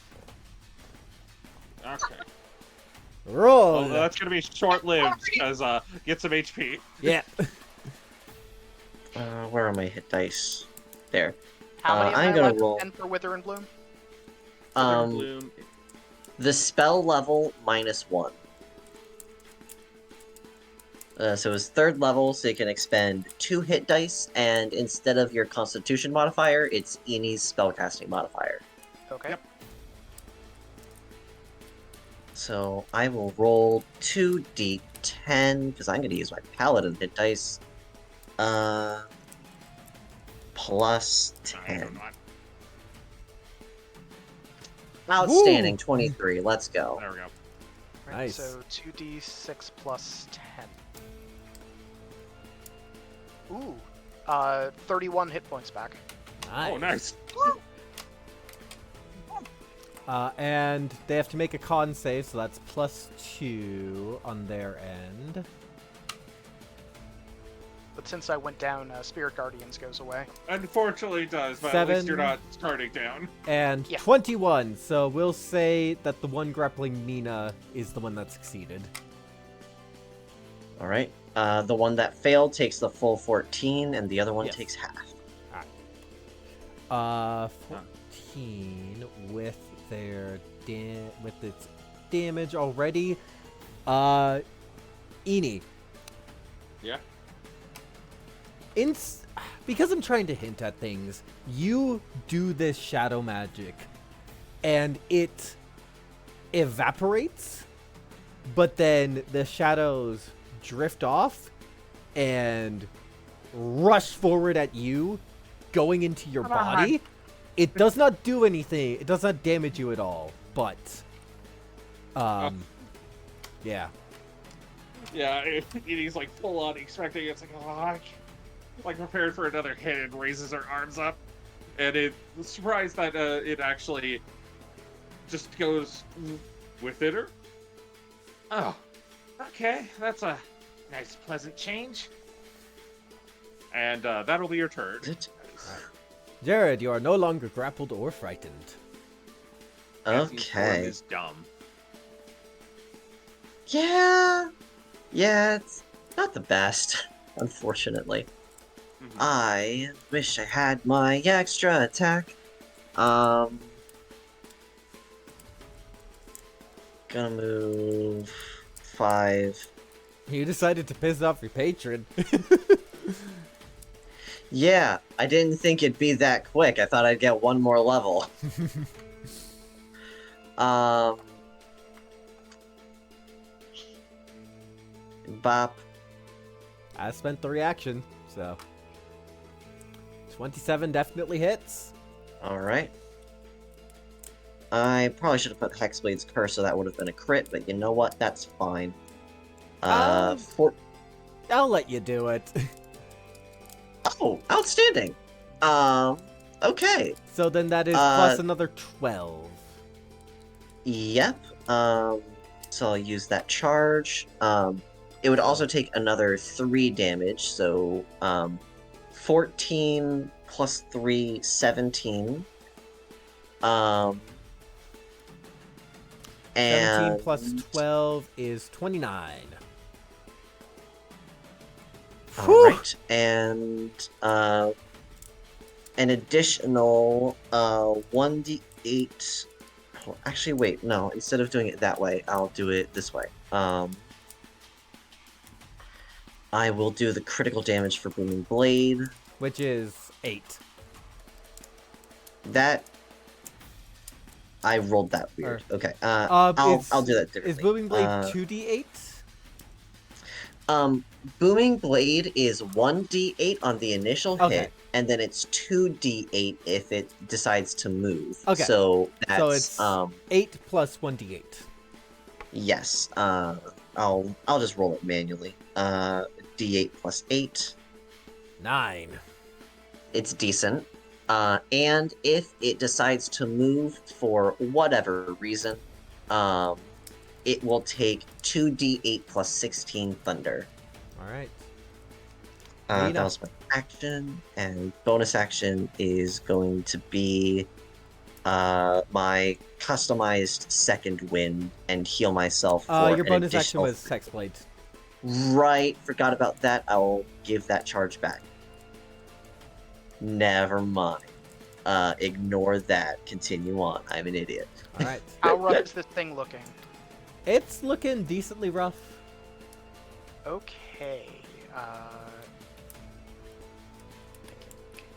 [SPEAKER 4] Okay.
[SPEAKER 1] Roll.
[SPEAKER 4] Well, that's gonna be short-lived because get some HP.
[SPEAKER 1] Yeah.
[SPEAKER 2] Where are my hit dice? There.
[SPEAKER 3] How many
[SPEAKER 2] I'm
[SPEAKER 3] am I
[SPEAKER 2] gonna
[SPEAKER 3] left
[SPEAKER 2] roll.
[SPEAKER 3] again for Wither and Bloom?
[SPEAKER 4] Bloom.
[SPEAKER 2] The spell level -1. So it's 3rd level, so you can expend 2 hit dice, and instead of your Constitution modifier, it's Eni's spellcasting modifier.
[SPEAKER 3] Okay.
[SPEAKER 4] Yep.
[SPEAKER 2] So I will roll 2d10 because I'm going to use my Paladin hit dice. Plus
[SPEAKER 4] I don't
[SPEAKER 2] 10.
[SPEAKER 4] know.
[SPEAKER 2] Outstanding,
[SPEAKER 1] Woo!
[SPEAKER 2] 23. Let's go.
[SPEAKER 4] There we go.
[SPEAKER 3] Right,
[SPEAKER 1] Nice.
[SPEAKER 3] So 2d6 plus 10. Ooh. 31 hit points back.
[SPEAKER 1] Nice.
[SPEAKER 4] Oh, nice.
[SPEAKER 1] And they have to make a con save, so that's +2 on their end.
[SPEAKER 3] But since I went down, Spirit Guardians goes away.
[SPEAKER 4] Unfortunately, it does, but at least
[SPEAKER 1] 7.
[SPEAKER 4] you're not starting down.
[SPEAKER 1] And
[SPEAKER 3] Yeah.
[SPEAKER 1] 21. So we'll say that the one grappling Mina is the one that succeeded.
[SPEAKER 2] All right. The one that failed takes the full 14, and the other one
[SPEAKER 1] Yes.
[SPEAKER 2] takes half.
[SPEAKER 1] 14 with their with its damage already. Eni.
[SPEAKER 4] Yeah.
[SPEAKER 1] Because I'm trying to hint at things, you do this shadow magic, and it evaporates, but then the shadows drift off and rush forward at you, going into your
[SPEAKER 3] Come on.
[SPEAKER 1] body. It does not do anything. It does not damage you at all, but yeah.
[SPEAKER 4] Yeah, he's like full on expecting it's like, oh, like prepared for another hit and raises her arms up. And it's surprised that it actually just goes within her.
[SPEAKER 6] Oh, okay. That's a nice, pleasant change.
[SPEAKER 4] And that'll be your turn.
[SPEAKER 2] Is it?
[SPEAKER 1] Jared, you are no longer grappled or frightened.
[SPEAKER 4] Cassie's form
[SPEAKER 2] Okay.
[SPEAKER 4] is dumb.
[SPEAKER 2] Yeah. Yeah, it's not the best, unfortunately.
[SPEAKER 4] Mhm.
[SPEAKER 2] I wish I had my extra attack. Gonna move 5.
[SPEAKER 1] You decided to piss off your patron.
[SPEAKER 2] Yeah, I didn't think it'd be that quick. I thought I'd get one more level. Bop.
[SPEAKER 1] I spent the reaction, so 27 definitely hits.
[SPEAKER 2] Alright. I probably should have put Hexblade's Curse, so that would have been a crit, but you know what? That's fine.
[SPEAKER 1] Um,
[SPEAKER 2] 4.
[SPEAKER 1] I'll let you do it.
[SPEAKER 2] Oh, outstanding. Okay.
[SPEAKER 1] So then that is plus another 12.
[SPEAKER 2] Yep. So I'll use that charge. It would also take another 3 damage, so 14 plus 3, 17.
[SPEAKER 1] 17
[SPEAKER 2] And
[SPEAKER 1] plus 12 is 29.
[SPEAKER 2] Alright, and an additional 1d8. Oh, actually, wait, no. Instead of doing it that way, I'll do it this way. I will do the critical damage for Booming Blade.
[SPEAKER 1] Which is 8.
[SPEAKER 2] That I rolled that weird. Okay,
[SPEAKER 1] I'll
[SPEAKER 2] I'll do that differently.
[SPEAKER 1] Is Booming Blade 2d8?
[SPEAKER 2] Booming Blade is 1d8 on the initial
[SPEAKER 1] Okay.
[SPEAKER 2] hit, and then it's 2d8 if it decides to move.
[SPEAKER 1] Okay.
[SPEAKER 2] So that's
[SPEAKER 1] So it's 8 plus 1d8.
[SPEAKER 2] yes. I'll just roll it manually. D8 plus 8.
[SPEAKER 1] 9.
[SPEAKER 2] It's decent. And if it decides to move for whatever reason, it will take 2d8 plus 16 thunder.
[SPEAKER 1] All right.
[SPEAKER 2] That
[SPEAKER 1] Mina.
[SPEAKER 2] was my action, and bonus action is going to be my customized second wind and heal myself for
[SPEAKER 1] Your
[SPEAKER 2] an
[SPEAKER 1] bonus action
[SPEAKER 2] additional
[SPEAKER 1] was Sex Blades.
[SPEAKER 2] Right, forgot about that. I'll give that charge back. Never mind. Ignore that. Continue on. I'm an idiot.
[SPEAKER 1] All right.
[SPEAKER 3] How rough is this thing looking?
[SPEAKER 1] It's looking decently rough.
[SPEAKER 3] Okay.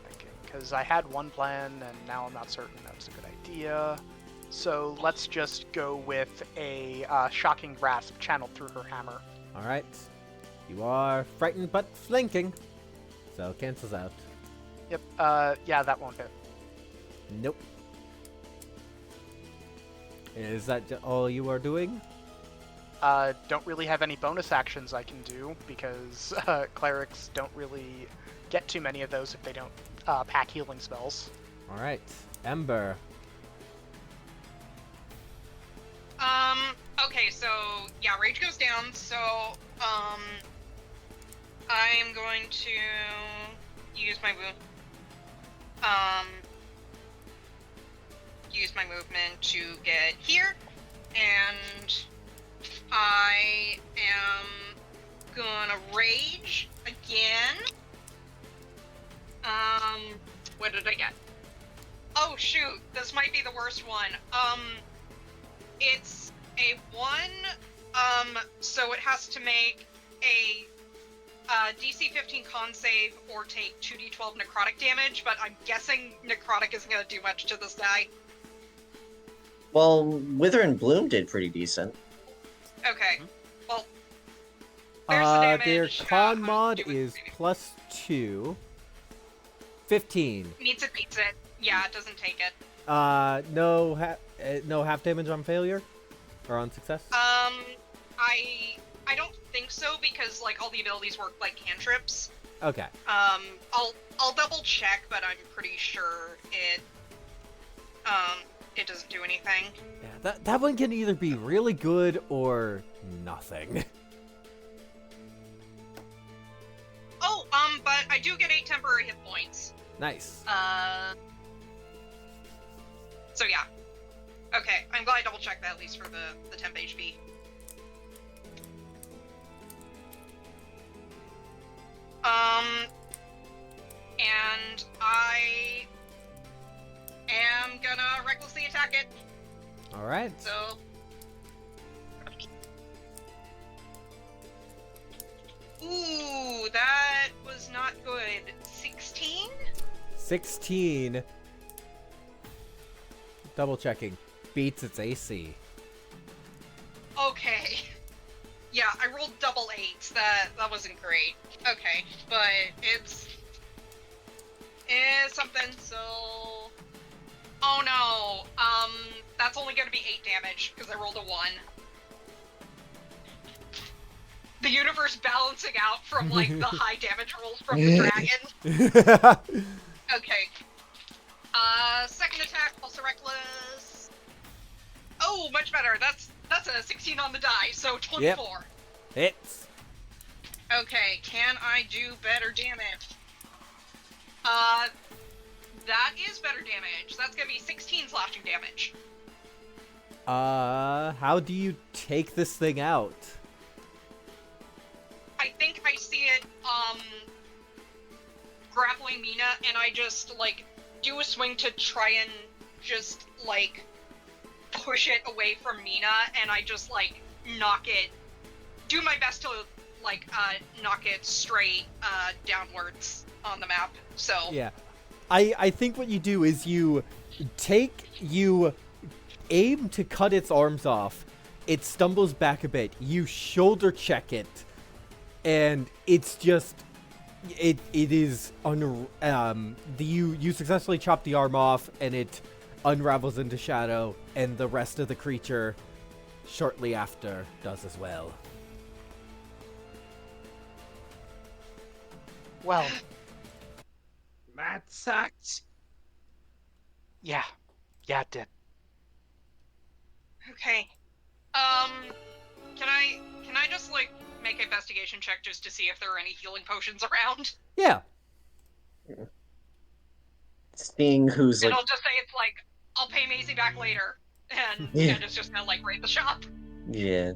[SPEAKER 3] Thinking. Because I had one plan, and now I'm not certain that's a good idea. So let's just go with a shocking grasp channeled through her hammer.
[SPEAKER 1] All right. You are frightened but flanking, so cancels out.
[SPEAKER 3] Yep. Yeah, that won't hit.
[SPEAKER 1] Nope. Is that all you are doing?
[SPEAKER 3] Don't really have any bonus actions I can do because clerics don't really get too many of those if they don't pack healing spells.
[SPEAKER 1] All right. Ember.
[SPEAKER 5] Okay, so yeah, rage goes down, so I'm going to use my movement to get here, and I am gonna rage again. What did I get? Oh shoot, this might be the worst one. It's a 1, so it has to make a DC 15 con save or take 2d12 necrotic damage, but I'm guessing necrotic isn't going to do much to this guy.
[SPEAKER 2] Well, Wither and Bloom did pretty decent.
[SPEAKER 5] Okay, well, there's the damage.
[SPEAKER 1] Their con
[SPEAKER 5] I'm
[SPEAKER 1] mod
[SPEAKER 5] doing
[SPEAKER 1] is
[SPEAKER 5] maybe.
[SPEAKER 1] +2. 15.
[SPEAKER 5] Meets it, beats it. Yeah, it doesn't take it.
[SPEAKER 1] No half damage on failure? Or on success?
[SPEAKER 5] I don't think so, because, like, all the abilities work like cantrips.
[SPEAKER 1] Okay.
[SPEAKER 5] I'll double check, but I'm pretty sure it doesn't do anything.
[SPEAKER 1] Yeah, that one can either be really good or nothing.
[SPEAKER 5] Oh, but I do get 8 temporary hit points.
[SPEAKER 1] Nice.
[SPEAKER 5] So yeah. Okay, I'm glad I double checked that at least for the temp HP. And I am gonna recklessly attack it.
[SPEAKER 1] All right.
[SPEAKER 5] So. Ooh, that was not good. 16?
[SPEAKER 1] 16. Double checking. Beats its AC.
[SPEAKER 5] Okay. Yeah, I rolled double 8s. That wasn't great. Okay, but it's something, so... Oh no, that's only gonna be 8 damage, because I rolled a 1. The universe balancing out from, like, the high damage rolls from the dragon. Okay. Second attack, also reckless. Oh, much better. That's a 16 on the die, so 24.
[SPEAKER 1] Yep. Hits.
[SPEAKER 5] Okay, can I do better damage? That is better damage. That's gonna be 16 slashing damage.
[SPEAKER 1] How do you take this thing out?
[SPEAKER 5] I think I see it, grappling Mina, and I just, like, do a swing to try and just, like, push it away from Mina, and I just, like, do my best to, like, knock it straight, downwards on the map, so.
[SPEAKER 1] Yeah. I think what you do is you aim to cut its arms off. It stumbles back a bit. You shoulder check it, and it's just you successfully chop the arm off, and it unravels into shadow, and the rest of the creature shortly after does as well.
[SPEAKER 3] Well,
[SPEAKER 4] sucked.
[SPEAKER 3] Yeah, it did.
[SPEAKER 5] Okay. Can I just like make an investigation check just to see if there are any healing potions around?
[SPEAKER 1] Yeah.
[SPEAKER 2] Seeing who's
[SPEAKER 5] And
[SPEAKER 2] like,
[SPEAKER 5] I'll just say it's like I'll pay Maisie back later, and
[SPEAKER 2] Yeah.
[SPEAKER 5] it's just gonna like raid the shop.
[SPEAKER 2] yeah.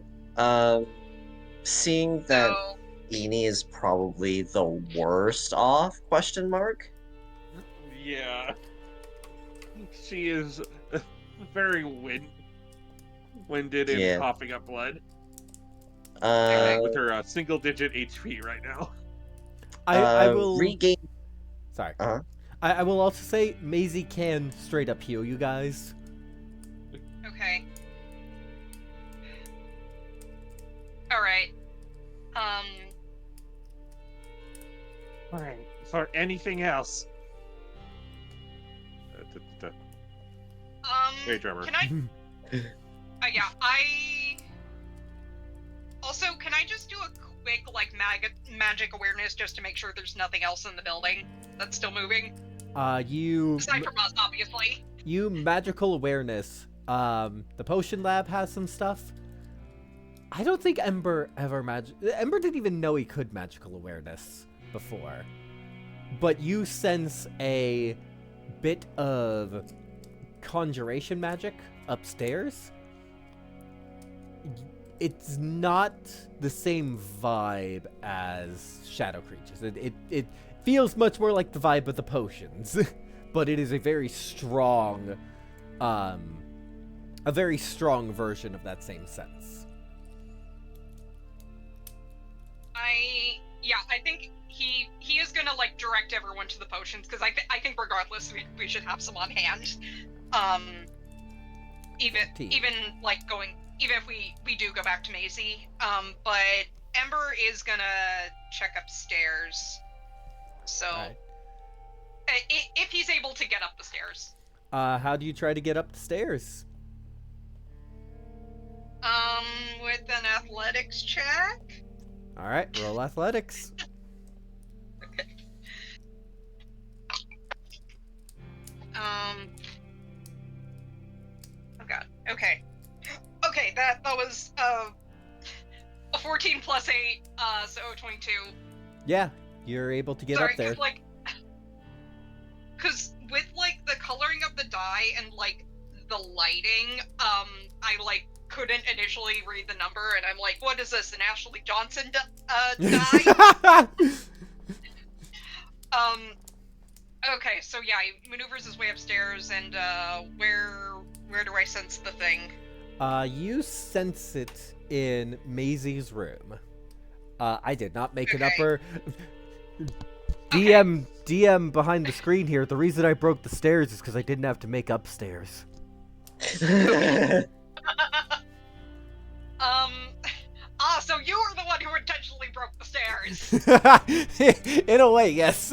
[SPEAKER 2] Seeing that
[SPEAKER 5] So
[SPEAKER 2] Eni is probably the worst off? Question mark.
[SPEAKER 4] Yeah. She is very winded and
[SPEAKER 2] Yeah.
[SPEAKER 4] coughing up blood
[SPEAKER 2] With
[SPEAKER 4] with her single-digit HP right now.
[SPEAKER 1] I will
[SPEAKER 2] regain.
[SPEAKER 1] Sorry.
[SPEAKER 2] Uh-huh.
[SPEAKER 1] I will also say Maisie can straight up heal you guys.
[SPEAKER 5] okay. All right.
[SPEAKER 4] All right. For anything else? Hey, drummer.
[SPEAKER 5] Can I? Yeah. Also, can I just do a quick like magic awareness just to make sure there's nothing else in the building that's still moving
[SPEAKER 1] You
[SPEAKER 5] aside from us, obviously.
[SPEAKER 1] you magical awareness. The potion lab has some stuff. I don't think Ember ever Ember didn't even know he could magical awareness before. But you sense a bit of conjuration magic upstairs. It's not the same vibe as shadow creatures. It feels much more like the vibe of the potions, but it is a very strong version of that same sense.
[SPEAKER 5] I think he is gonna like direct everyone to the potions because I think regardless we should have some on hand. Even like going even if we do go back to Maisie. But Ember is gonna check upstairs. So
[SPEAKER 1] Right.
[SPEAKER 5] if he's able to get up the stairs.
[SPEAKER 1] How do you try to get up the stairs?
[SPEAKER 5] With an athletics check.
[SPEAKER 1] All right, roll athletics.
[SPEAKER 5] Oh god. Okay. Okay, that was a 14 plus 8, so 22.
[SPEAKER 1] Yeah, you're able to get
[SPEAKER 5] Sorry,
[SPEAKER 1] up there.
[SPEAKER 5] Cause with like the coloring of the die and like the lighting, I like couldn't initially read the number, and I'm like, what is this, an Ashley Johnson die? Okay, so yeah, he maneuvers his way upstairs, and where do I sense the thing?
[SPEAKER 1] You sense it in Maisie's room. I did not make an
[SPEAKER 5] Okay.
[SPEAKER 1] upper. DM behind the screen here. The reason I broke the stairs is because I didn't have to make upstairs.
[SPEAKER 5] So you were the one who intentionally broke the stairs.
[SPEAKER 1] In a way, yes.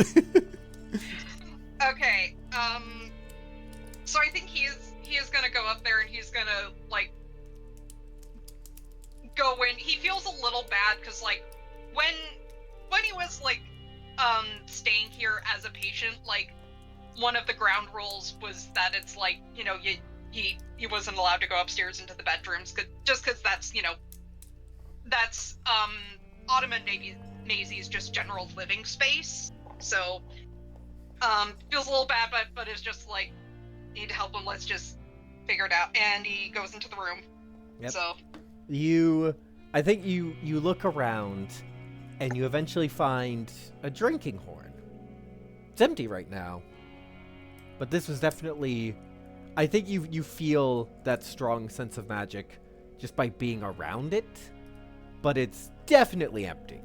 [SPEAKER 5] Okay, so I think he is gonna go up there and he's gonna, like, go in. He feels a little bad, because, like, when he was, like, staying here as a patient, like, one of the ground rules was that it's, like, you know, he wasn't allowed to go upstairs into the bedrooms, just because that's, you know, that's, Autumn and Maisie's just general living space, so, feels a little bad, but it's just like, need to help him, let's just figure it out, and he goes into the room.
[SPEAKER 1] Yep.
[SPEAKER 5] So,
[SPEAKER 1] I think you look around, and you eventually find a drinking horn. It's empty right now, but this was definitely, I think you feel that strong sense of magic just by being around it, but it's definitely empty.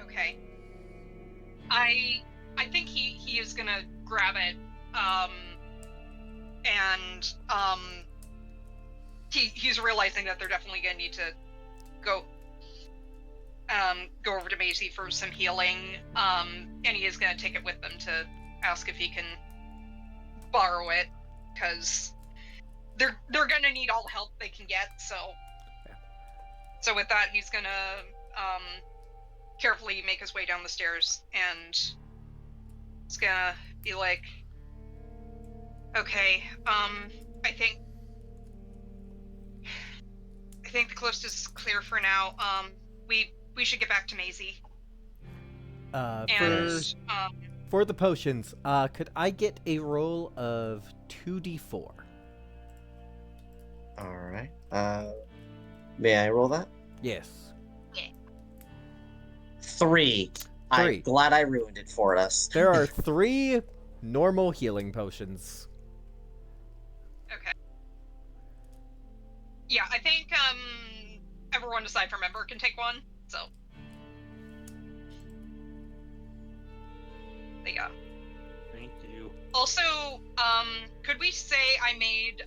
[SPEAKER 5] okay. I think he is gonna grab it, and, he's realizing that they're definitely gonna need to go over to Maisie for some healing, and he is gonna take it with them to ask if he can borrow it, because they're gonna need all the help they can get, so...
[SPEAKER 1] Yeah.
[SPEAKER 5] So with that, he's gonna, carefully make his way down the stairs and It's gonna be like, okay, I think the coast is clear for now. We should get back to Maisie. And
[SPEAKER 1] For the potions, could I get a roll of 2d4?
[SPEAKER 2] Alright. May I roll that?
[SPEAKER 1] Yes.
[SPEAKER 2] 3. I'm
[SPEAKER 1] Three.
[SPEAKER 2] glad I ruined it for us.
[SPEAKER 1] There are 3 normal healing potions.
[SPEAKER 5] Okay. Yeah, I think everyone aside from Ember can take one. So there you go.
[SPEAKER 4] Thank you.
[SPEAKER 5] Also, could we say I made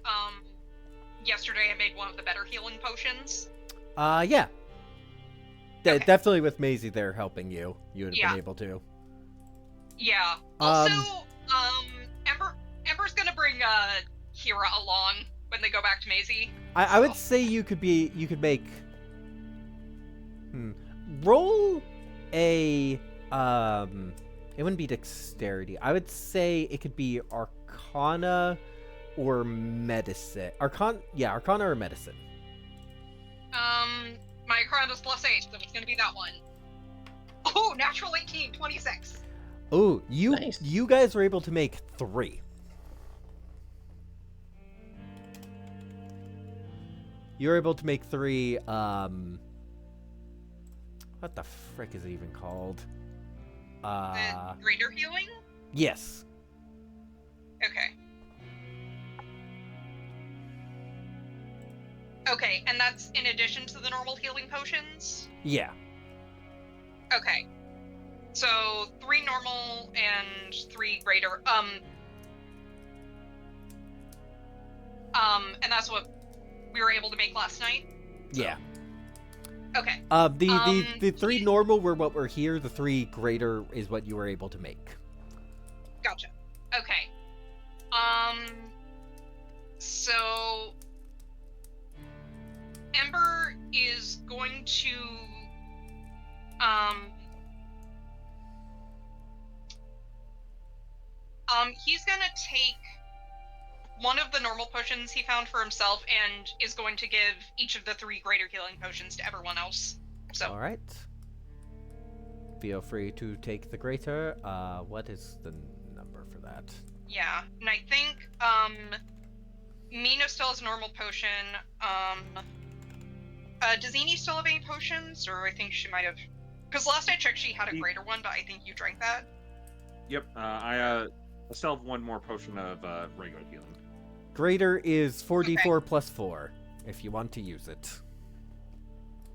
[SPEAKER 5] yesterday I made one of the better healing potions?
[SPEAKER 1] Yeah.
[SPEAKER 5] Okay.
[SPEAKER 1] Definitely with Maisie there helping you. You would have
[SPEAKER 5] Yeah.
[SPEAKER 1] been able to.
[SPEAKER 5] Yeah. Also, Ember's gonna bring Kira along when they go back to Maisie.
[SPEAKER 1] I would say you could make roll a it wouldn't be dexterity. I would say it could be Arcana or medicine. Arcana or medicine.
[SPEAKER 5] My Arcana's +8, so it's gonna be that one. Oh, natural 18, 26.
[SPEAKER 1] Oh,
[SPEAKER 2] Nice.
[SPEAKER 1] you guys were able to make 3. You're able to make 3, what the frick is it even called?
[SPEAKER 5] The greater healing?
[SPEAKER 1] Yes.
[SPEAKER 5] Okay. Okay, and that's in addition to the normal healing potions?
[SPEAKER 1] Yeah.
[SPEAKER 5] Okay. So 3 normal and 3 greater. And that's what we were able to make last night?
[SPEAKER 1] Yeah.
[SPEAKER 5] Okay.
[SPEAKER 1] The 3 normal were what were here, the 3 greater is what you were able to make.
[SPEAKER 5] Gotcha. Okay. So Ember is going to he's gonna take one of the normal potions he found for himself and is going to give each of the 3 greater healing potions to everyone else. So
[SPEAKER 1] All right. Feel free to take the greater. What is the number for that?
[SPEAKER 5] yeah, and I think Mina still has a normal potion. Does Eni still have any potions, or I think she might have? Because last I checked, she had a greater one, but I think you drank that.
[SPEAKER 4] Yep. I still have one more potion of regular healing.
[SPEAKER 1] Greater is 4d4 plus 4, if you want to use it.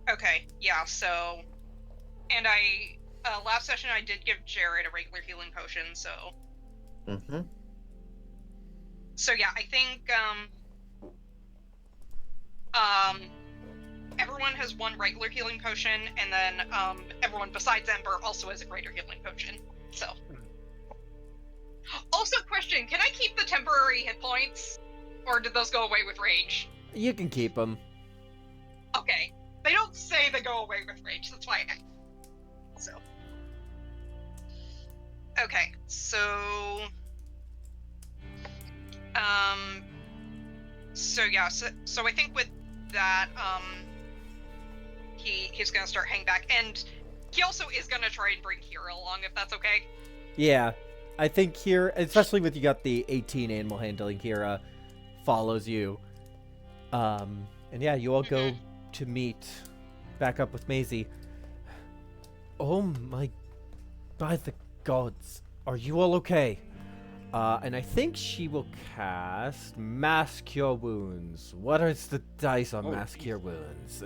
[SPEAKER 5] Okay, yeah. So, and I last session I did give Jared a regular healing potion, so.
[SPEAKER 2] Mm-hmm.
[SPEAKER 5] So yeah, I think everyone has one regular healing potion, and then everyone besides Ember also has a greater healing potion. So. Also, question: can I keep the temporary hit points, or did those go away with rage?
[SPEAKER 1] You can keep them.
[SPEAKER 5] Okay, they don't say they go away with rage. That's why I. So. Okay, so. So yeah, so I think with that, he's gonna start hanging back, and he also is gonna try and bring Kira along, if that's okay.
[SPEAKER 1] Yeah. I think here, especially with you got the 18 animal handling, Kira follows you. And yeah, you all go to meet back up with Maisie. Oh my, by the gods, are you all okay? And I think she will cast Mass Cure Wounds. What is the dice on Mass Cure Wounds?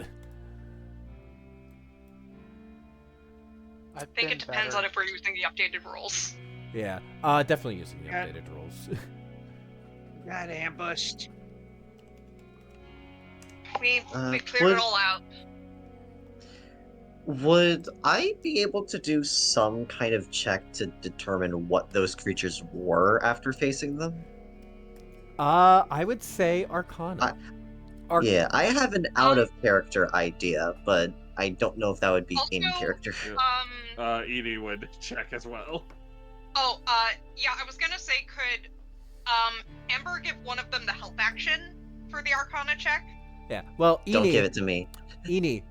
[SPEAKER 3] I
[SPEAKER 5] I think it depends on if we're using the updated rules.
[SPEAKER 1] Yeah, definitely using the updated rules.
[SPEAKER 6] Got ambushed.
[SPEAKER 5] We cleared it all out.
[SPEAKER 2] Would I be able to do some kind of check to determine what those creatures were after facing them?
[SPEAKER 1] I would say Arcana.
[SPEAKER 2] Yeah, I have an out-of-character idea, but I don't know if that would be
[SPEAKER 5] Also,
[SPEAKER 2] in-character.
[SPEAKER 4] Edie would check as well.
[SPEAKER 5] Oh, Yeah, I was gonna say, could Ember give one of them the help action for the Arcana check?
[SPEAKER 1] Yeah. Well,
[SPEAKER 2] Don't give
[SPEAKER 1] Eni,
[SPEAKER 2] it to me.
[SPEAKER 1] Eni,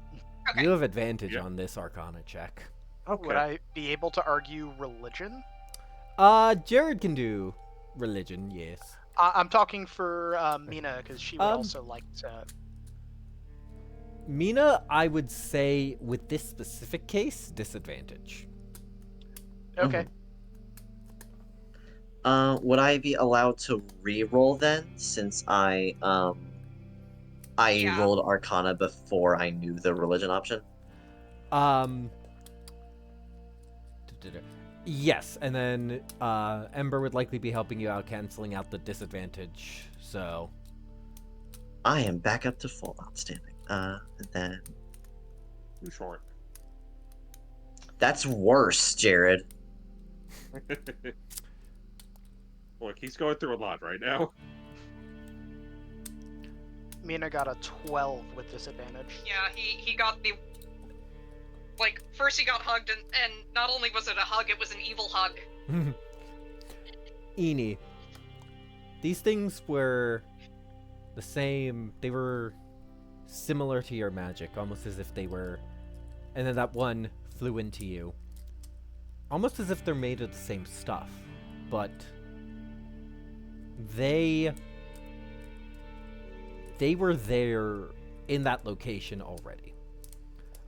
[SPEAKER 5] Okay.
[SPEAKER 1] you have advantage
[SPEAKER 4] Yeah.
[SPEAKER 1] on this Arcana check.
[SPEAKER 3] Would I be able to argue religion?
[SPEAKER 1] Jared can do religion, yes.
[SPEAKER 3] I'm talking for Mina, because she would
[SPEAKER 1] Um,
[SPEAKER 3] also like to.
[SPEAKER 1] Mina, I would say with this specific case, disadvantage.
[SPEAKER 3] Okay.
[SPEAKER 2] Would I be allowed to re-roll then, since I
[SPEAKER 5] Yeah.
[SPEAKER 2] rolled Arcana before I knew the religion option?
[SPEAKER 1] Yes, and then Ember would likely be helping you out, canceling out the disadvantage. So
[SPEAKER 2] I am back up to full outstanding. And then
[SPEAKER 4] Too short.
[SPEAKER 2] that's worse, Jared.
[SPEAKER 4] Look, he's going through a lot right now.
[SPEAKER 3] Mina got a 12 with disadvantage.
[SPEAKER 5] Yeah, he got the. Like, first he got hugged, and not only was it a hug, it was an evil hug.
[SPEAKER 1] Eni, these things were the same. They were similar to your magic, almost as if they were. And then that one flew into you, almost as if they're made of the same stuff, but they were there in that location already.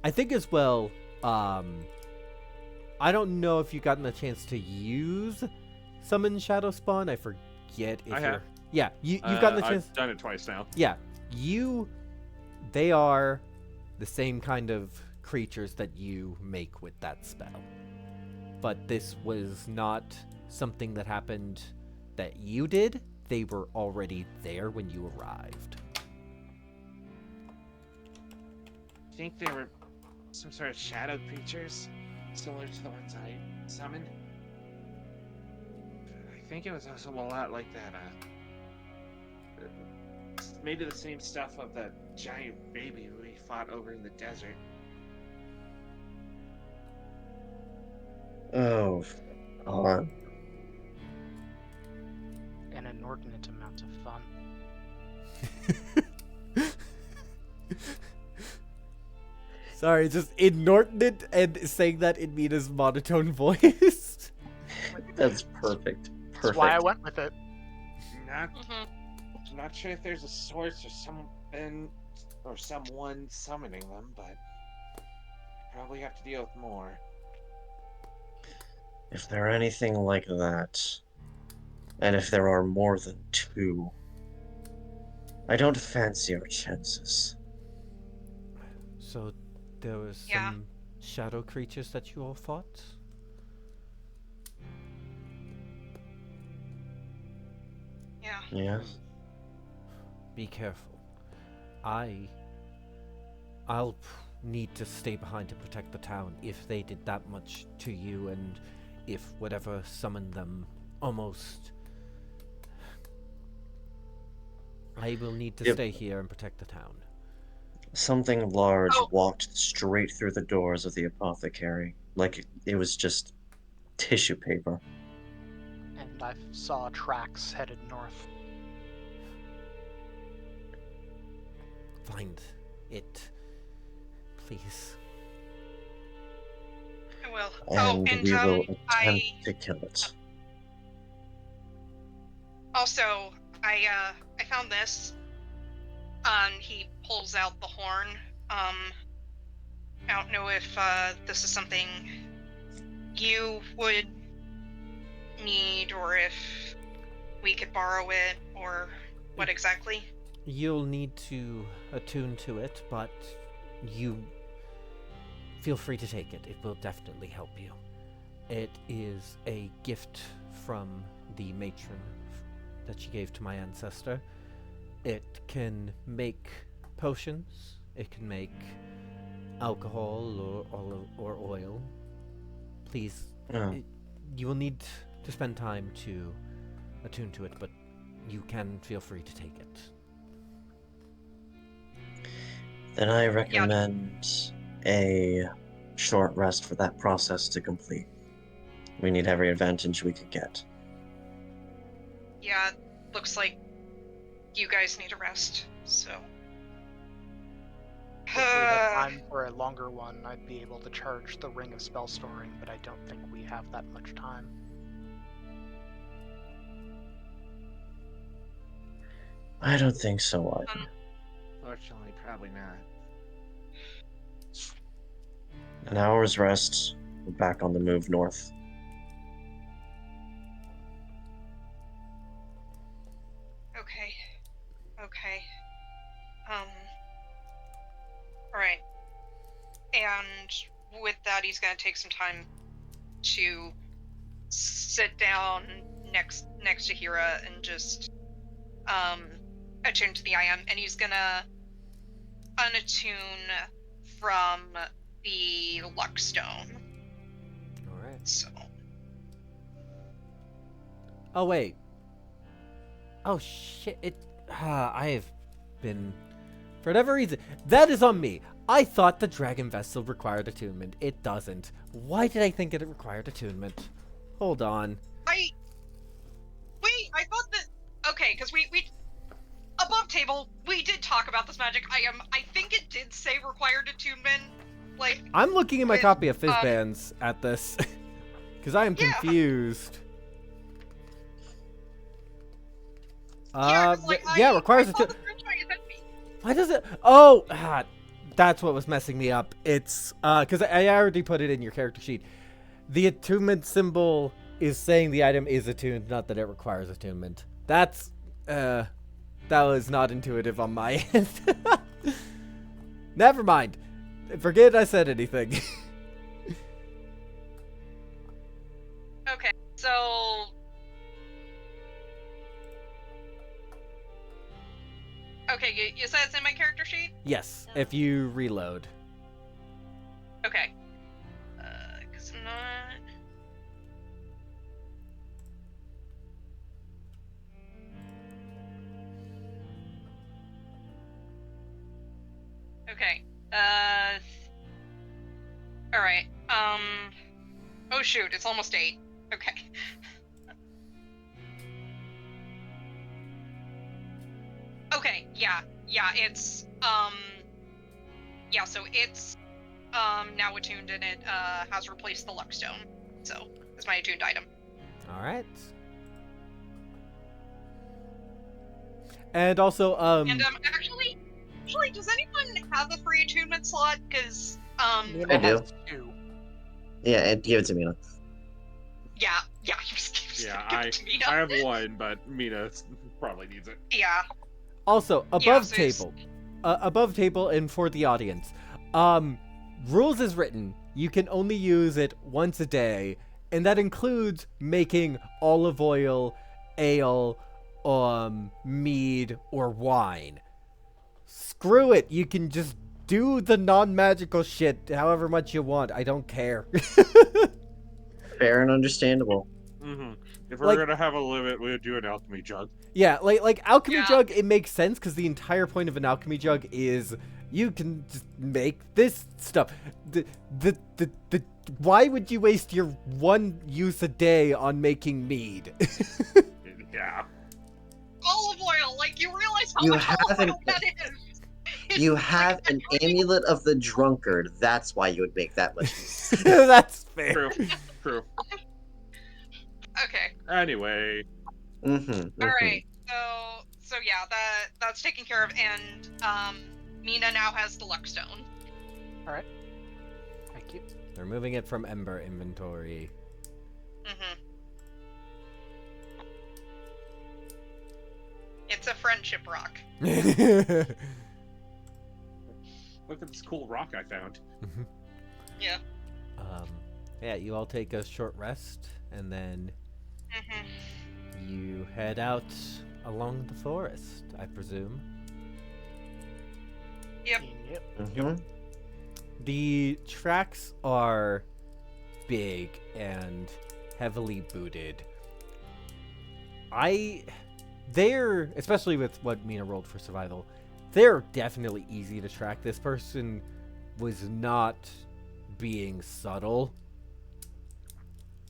[SPEAKER 1] I think as well, I don't know if you've gotten a chance to use Summon Shadow Spawn. I forget if
[SPEAKER 4] I
[SPEAKER 1] you're...
[SPEAKER 4] have.
[SPEAKER 1] Yeah, you've gotten the chance...
[SPEAKER 4] I've done it twice now.
[SPEAKER 1] Yeah, they are the same kind of creatures that you make with that spell. But this was not something that happened that you did. They were already there when you arrived.
[SPEAKER 6] I think they were some sort of shadow creatures, similar to the ones I summoned. I think it was also a lot like that, made of the same stuff of the giant baby we fought over in the desert.
[SPEAKER 2] Oh, on.
[SPEAKER 3] An inordinate amount of fun.
[SPEAKER 1] Sorry, just inordinate and saying that in Mina's monotone voice.
[SPEAKER 2] That's perfect.
[SPEAKER 3] That's why I went with it.
[SPEAKER 6] Not,
[SPEAKER 5] Mm-hmm.
[SPEAKER 6] not sure if there's a source or something or someone summoning them, but probably have to deal with more.
[SPEAKER 2] If they're anything like that, and if there are more than two, I don't fancy our chances.
[SPEAKER 1] So there was
[SPEAKER 5] Yeah.
[SPEAKER 1] some shadow creatures that you all fought?
[SPEAKER 5] Yeah.
[SPEAKER 2] Yes?
[SPEAKER 1] Be careful. I'll need to stay behind to protect the town if they did that much to you, and if whatever summoned them almost... I will need to
[SPEAKER 2] Yep.
[SPEAKER 1] stay here and protect the town.
[SPEAKER 2] Something large
[SPEAKER 5] Oh.
[SPEAKER 2] walked straight through the doors of the apothecary, like it was just tissue paper.
[SPEAKER 3] And I saw tracks headed north.
[SPEAKER 1] Find it, please.
[SPEAKER 5] I will.
[SPEAKER 2] And we will attempt
[SPEAKER 5] I
[SPEAKER 2] to kill it.
[SPEAKER 5] also I found this. He pulls out the horn. I don't know if this is something you would need, or if we could borrow it, or what exactly.
[SPEAKER 1] You'll need to attune to it, but you feel free to take it. It will definitely help you. It is a gift from the matron that she gave to my ancestor. It can make potions. It can make alcohol or oil. Please,
[SPEAKER 2] Oh.
[SPEAKER 1] you will need to spend time to attune to it, but you can feel free to take it.
[SPEAKER 2] Then I recommend a short rest for that process to complete. We need every advantage we could get.
[SPEAKER 5] Yeah, looks like you guys need a rest, so.
[SPEAKER 3] Hopefully the time for a longer one, I'd be able to charge the Ring of Spell Storing, but I don't think we have that much time.
[SPEAKER 2] I don't think so either.
[SPEAKER 6] Fortunately, probably not.
[SPEAKER 2] An hour's rest, we're back on the move north.
[SPEAKER 5] Okay. Okay. Alright. And with that, he's gonna take some time to sit down next to Hira and just attune to the IM, and he's gonna unattune from the Luckstone.
[SPEAKER 1] Alright.
[SPEAKER 5] So
[SPEAKER 1] Oh, wait. Oh, shit. I have been... For whatever reason, that is on me. I thought the Dragon Vessel required attunement. It doesn't. Why did I think it required attunement? Hold on.
[SPEAKER 5] I thought that okay, because we above table we did talk about this magic item. I think it did say required attunement. Like
[SPEAKER 1] I'm looking at my
[SPEAKER 5] With,
[SPEAKER 1] copy of Fizzbands at this. Because I am
[SPEAKER 5] Yeah.
[SPEAKER 1] confused.
[SPEAKER 5] yeah, 'cause, like,
[SPEAKER 1] yeah,
[SPEAKER 5] I
[SPEAKER 1] requires
[SPEAKER 5] saw
[SPEAKER 1] attunement.
[SPEAKER 5] the screenshot you sent me.
[SPEAKER 1] Why does it? Oh, that's what was messing me up. It's because I already put it in your character sheet. The attunement symbol is saying the item is attuned, not that it requires attunement. That was not intuitive on my end. Never mind. Forget I said anything.
[SPEAKER 5] Okay, so okay, you said it's in my character sheet.
[SPEAKER 1] Yes, if you reload.
[SPEAKER 5] Okay. 'Cause I'm not. Okay. All right. Oh shoot! It's almost 8. Okay. Okay. Yeah. It's Yeah. So it's now attuned and it has replaced the Luckstone. So it's my attuned item.
[SPEAKER 1] All right. And also,
[SPEAKER 5] And actually, does anyone have a free attunement slot? Because
[SPEAKER 2] I do.
[SPEAKER 3] Has 2.
[SPEAKER 2] Yeah, give it to me.
[SPEAKER 5] yeah, you just
[SPEAKER 4] Yeah,
[SPEAKER 5] give it to me
[SPEAKER 4] I
[SPEAKER 5] now.
[SPEAKER 4] have one, but Mina probably needs it.
[SPEAKER 5] Yeah.
[SPEAKER 1] also above
[SPEAKER 5] Yeah, so it's-
[SPEAKER 1] above table, and for the audience, rules is written. You can only use it once a day, and that includes making olive oil, ale, mead, or wine. Screw it. You can just do the non-magical shit however much you want. I don't care.
[SPEAKER 2] Fair and understandable.
[SPEAKER 4] Mm-hmm. If we're
[SPEAKER 1] Like-
[SPEAKER 4] gonna have a limit, we'll do an alchemy jug.
[SPEAKER 1] Yeah, like alchemy
[SPEAKER 5] Yeah.
[SPEAKER 1] jug, it makes sense because the entire point of an alchemy jug is you can just make this stuff. Why would you waste your one use a day on making mead?
[SPEAKER 4] Yeah.
[SPEAKER 5] Olive oil, like you realize how
[SPEAKER 2] You
[SPEAKER 5] much olive
[SPEAKER 2] haven't-
[SPEAKER 5] oil that is. It's
[SPEAKER 2] You
[SPEAKER 5] like
[SPEAKER 2] have an amulet of the drunkard. That's why you would make that much.
[SPEAKER 1] That's fair.
[SPEAKER 4] True. True.
[SPEAKER 5] Okay.
[SPEAKER 4] Anyway,
[SPEAKER 2] Mm-hmm.
[SPEAKER 5] All right. So yeah, that's taken care of, and Mina now has the Luckstone.
[SPEAKER 3] Thank you.
[SPEAKER 1] They're moving it from Ember inventory.
[SPEAKER 5] Mm-hmm. It's a friendship rock.
[SPEAKER 4] look at this cool rock I found.
[SPEAKER 5] Yeah.
[SPEAKER 1] Yeah, you all take a short rest, and then
[SPEAKER 5] Mm-hmm.
[SPEAKER 1] you head out along the forest, I presume.
[SPEAKER 5] Yep.
[SPEAKER 2] Mm-hmm.
[SPEAKER 1] The tracks are big and heavily booted. They're, especially with what Mina rolled for survival, they're definitely easy to track. This person was not being subtle.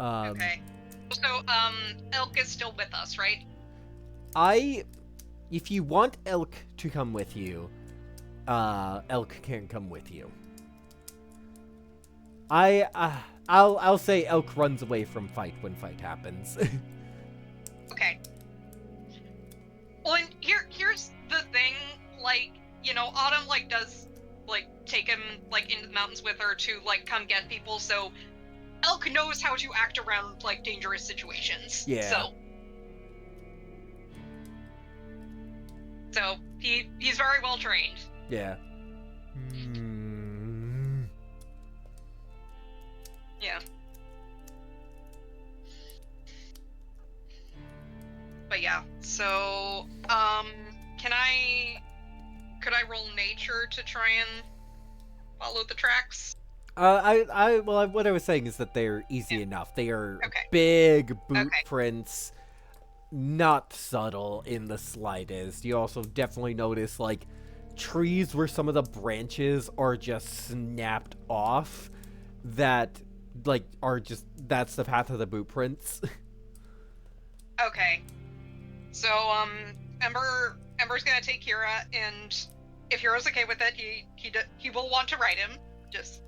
[SPEAKER 5] Okay. So, Elk is still with us, right?
[SPEAKER 1] If you want Elk to come with you, Elk can't come with you. I'll say Elk runs away from fight when fight happens.
[SPEAKER 5] Okay. Well, and here's the thing, like, you know, Autumn, like, does, like, take him, like, into the mountains with her to, like, come get people, so Elk knows how to act around, like, dangerous situations.
[SPEAKER 1] Yeah.
[SPEAKER 5] So he's very well trained.
[SPEAKER 1] Yeah.
[SPEAKER 5] Yeah. But yeah, so, could I roll nature to try and follow the tracks?
[SPEAKER 1] What I was saying is that they're easy enough. They are
[SPEAKER 5] Okay.
[SPEAKER 1] big boot
[SPEAKER 5] Okay.
[SPEAKER 1] prints, not subtle in the slightest. You also definitely notice, like, trees where some of the branches are just snapped off that, like, that's the path of the boot prints.
[SPEAKER 5] Okay. So, Ember's gonna take Kira, and if Kira's okay with it, he will want to ride him. Just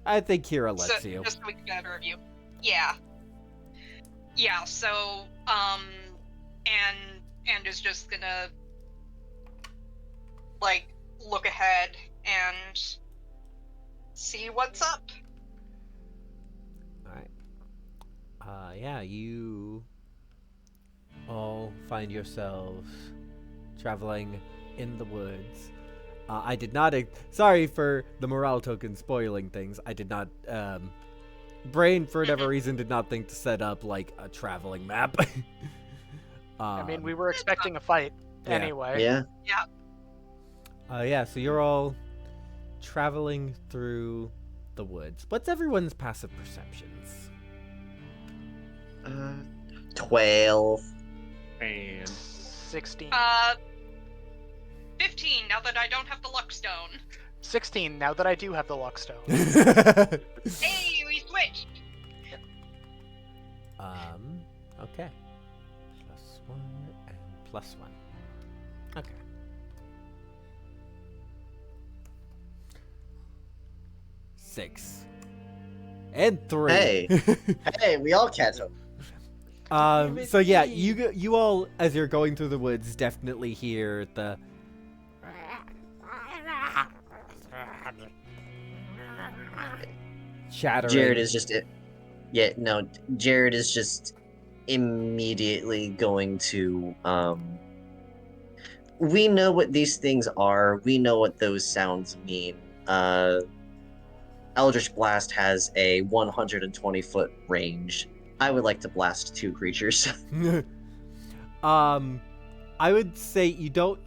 [SPEAKER 1] I think Kira lets you.
[SPEAKER 5] just so we can get a better view. Yeah. Yeah. So, and is just gonna like look ahead and see what's up.
[SPEAKER 1] Alright. Yeah, you all find yourselves traveling in the woods. I did not. Sorry for the morale token spoiling things. I did not. Brain, for whatever reason, did not think to set up like a traveling map.
[SPEAKER 3] I mean, we were expecting a fight
[SPEAKER 1] Yeah.
[SPEAKER 3] anyway.
[SPEAKER 2] Yeah.
[SPEAKER 1] Yeah. So you're all traveling through the woods. What's everyone's passive perceptions?
[SPEAKER 2] 12.
[SPEAKER 4] And
[SPEAKER 3] 16.
[SPEAKER 5] 15. Now that I don't have the luck stone.
[SPEAKER 3] 16, now that I do have the luck stone.
[SPEAKER 5] Hey, we switched.
[SPEAKER 1] Okay. +1 and +1. Okay. Six. And 3.
[SPEAKER 2] Hey. Hey, we all catch them.
[SPEAKER 1] So yeah, you all, as you're going through the woods, definitely hear the chattering.
[SPEAKER 2] Jared is just it. Yeah, no, Jared is just immediately going to we know what these things are. We know what those sounds mean. Eldritch Blast has a 120-foot range. I would like to blast 2 creatures.
[SPEAKER 1] I would say you don't.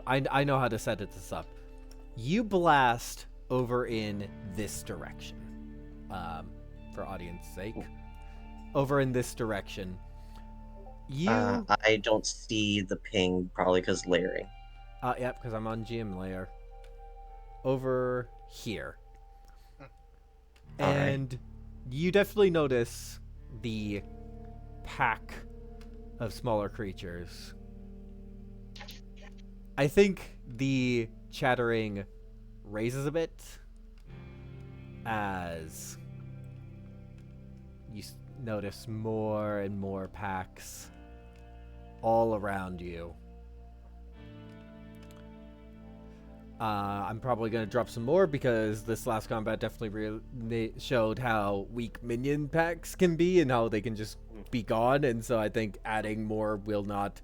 [SPEAKER 1] I know how to set this up. You blast over in this direction. For audience sake, over in this direction.
[SPEAKER 2] I don't see the ping, probably because layering.
[SPEAKER 1] Yep, because I'm on GM layer. Over here. And you definitely notice the pack of smaller creatures. I think the chattering raises a bit as you notice more and more packs all around you. I'm probably going to drop some more because this last combat definitely showed how weak minion packs can be and how they can just be gone, and so I think adding more will not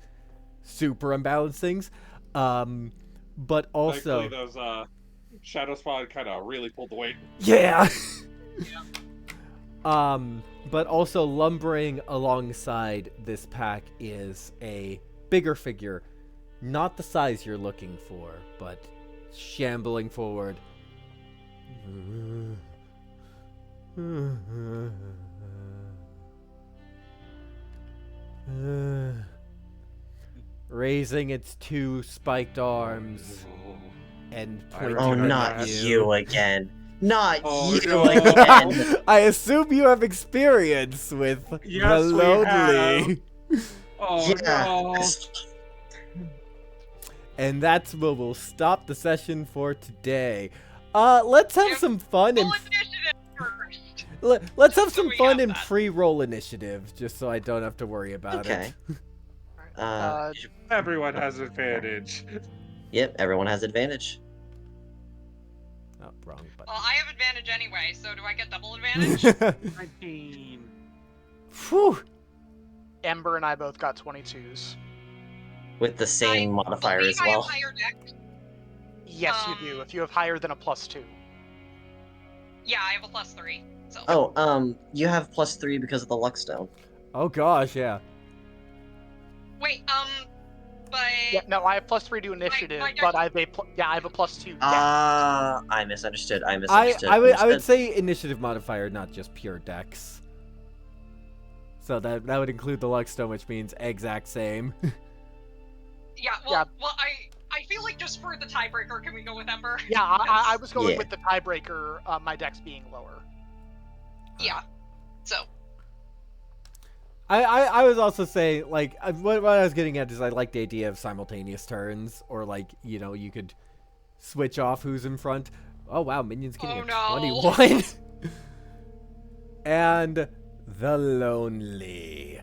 [SPEAKER 1] super unbalance things. But also...
[SPEAKER 4] Thankfully, those Shadow Spawn kind of really pulled the weight.
[SPEAKER 1] Yeah! But also lumbering alongside this pack is a bigger figure. Not the size you're looking for, but shambling forward. Raising its 2 spiked arms and pointing
[SPEAKER 2] Oh,
[SPEAKER 1] at
[SPEAKER 2] not you again. Not
[SPEAKER 4] Oh,
[SPEAKER 2] you
[SPEAKER 4] no.
[SPEAKER 2] again.
[SPEAKER 1] I assume you have experience with
[SPEAKER 4] Yes,
[SPEAKER 1] the
[SPEAKER 4] we
[SPEAKER 1] lonely.
[SPEAKER 4] Oh
[SPEAKER 2] Yeah.
[SPEAKER 4] no.
[SPEAKER 1] And that's where we'll stop the session for today. Let's have
[SPEAKER 5] Yep.
[SPEAKER 1] some fun and
[SPEAKER 5] Roll initiative first.
[SPEAKER 1] let's have
[SPEAKER 5] Just so
[SPEAKER 1] some
[SPEAKER 5] we
[SPEAKER 1] fun
[SPEAKER 5] have
[SPEAKER 1] and
[SPEAKER 5] that.
[SPEAKER 1] pre-roll initiative, just so I don't have to worry about
[SPEAKER 2] Okay.
[SPEAKER 1] it.
[SPEAKER 4] Everyone has advantage.
[SPEAKER 2] Yep, everyone has advantage.
[SPEAKER 1] Oh, wrong button.
[SPEAKER 5] Well, I have advantage anyway, so do I get double advantage?
[SPEAKER 4] 19.
[SPEAKER 1] Phew.
[SPEAKER 3] Ember and I both got 22s.
[SPEAKER 2] With the same modifier
[SPEAKER 5] believe
[SPEAKER 2] as
[SPEAKER 5] I have
[SPEAKER 2] well.
[SPEAKER 5] higher dex.
[SPEAKER 3] Yes, you do. If you have higher than a +2.
[SPEAKER 5] Yeah, I have a +3. So.
[SPEAKER 2] Oh, you have +3 because of the luck stone.
[SPEAKER 1] Oh gosh, yeah.
[SPEAKER 5] Wait, but
[SPEAKER 3] Yeah, no, I have +3 to initiative,
[SPEAKER 5] my dex-
[SPEAKER 3] but I have a I have a +2. Yeah.
[SPEAKER 2] I misunderstood. I
[SPEAKER 1] I
[SPEAKER 2] misunderstood.
[SPEAKER 1] would
[SPEAKER 2] Understood.
[SPEAKER 1] say initiative modifier, not just pure dex. So that would include the luck stone, which means exact same.
[SPEAKER 5] yeah, well, I feel like just for the tiebreaker, can we go with Ember?
[SPEAKER 3] Yeah, I was going
[SPEAKER 2] Yeah.
[SPEAKER 3] with the tiebreaker, my dex being lower.
[SPEAKER 5] Yeah. So.
[SPEAKER 1] I was also saying, like, what I was getting at is I like the idea of simultaneous turns, or like, you know, you could switch off who's in front. Oh wow, minions getting
[SPEAKER 5] Oh,
[SPEAKER 1] a
[SPEAKER 5] no.
[SPEAKER 1] 21. And the lonely,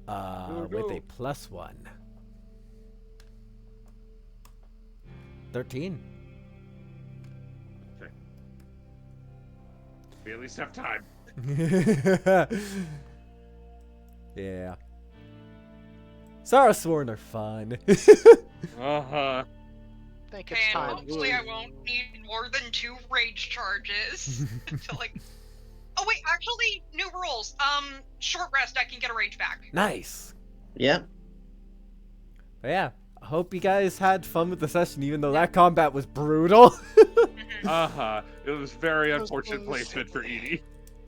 [SPEAKER 1] with a +1. 13.
[SPEAKER 4] We at least have time.
[SPEAKER 1] Yeah. Sarasworn are fun.
[SPEAKER 4] Uh-huh.
[SPEAKER 3] I think it's
[SPEAKER 5] And
[SPEAKER 3] time.
[SPEAKER 5] hopefully I won't need more than 2 rage charges to like. Oh wait, actually, new rules. Short rest, I can get a rage back.
[SPEAKER 1] Nice.
[SPEAKER 2] Yep.
[SPEAKER 1] But yeah, I hope you guys had fun with the session, even though that combat was brutal.
[SPEAKER 4] Uh-huh. It was very
[SPEAKER 3] Those
[SPEAKER 4] unfortunate
[SPEAKER 3] things-
[SPEAKER 4] placement for Edie.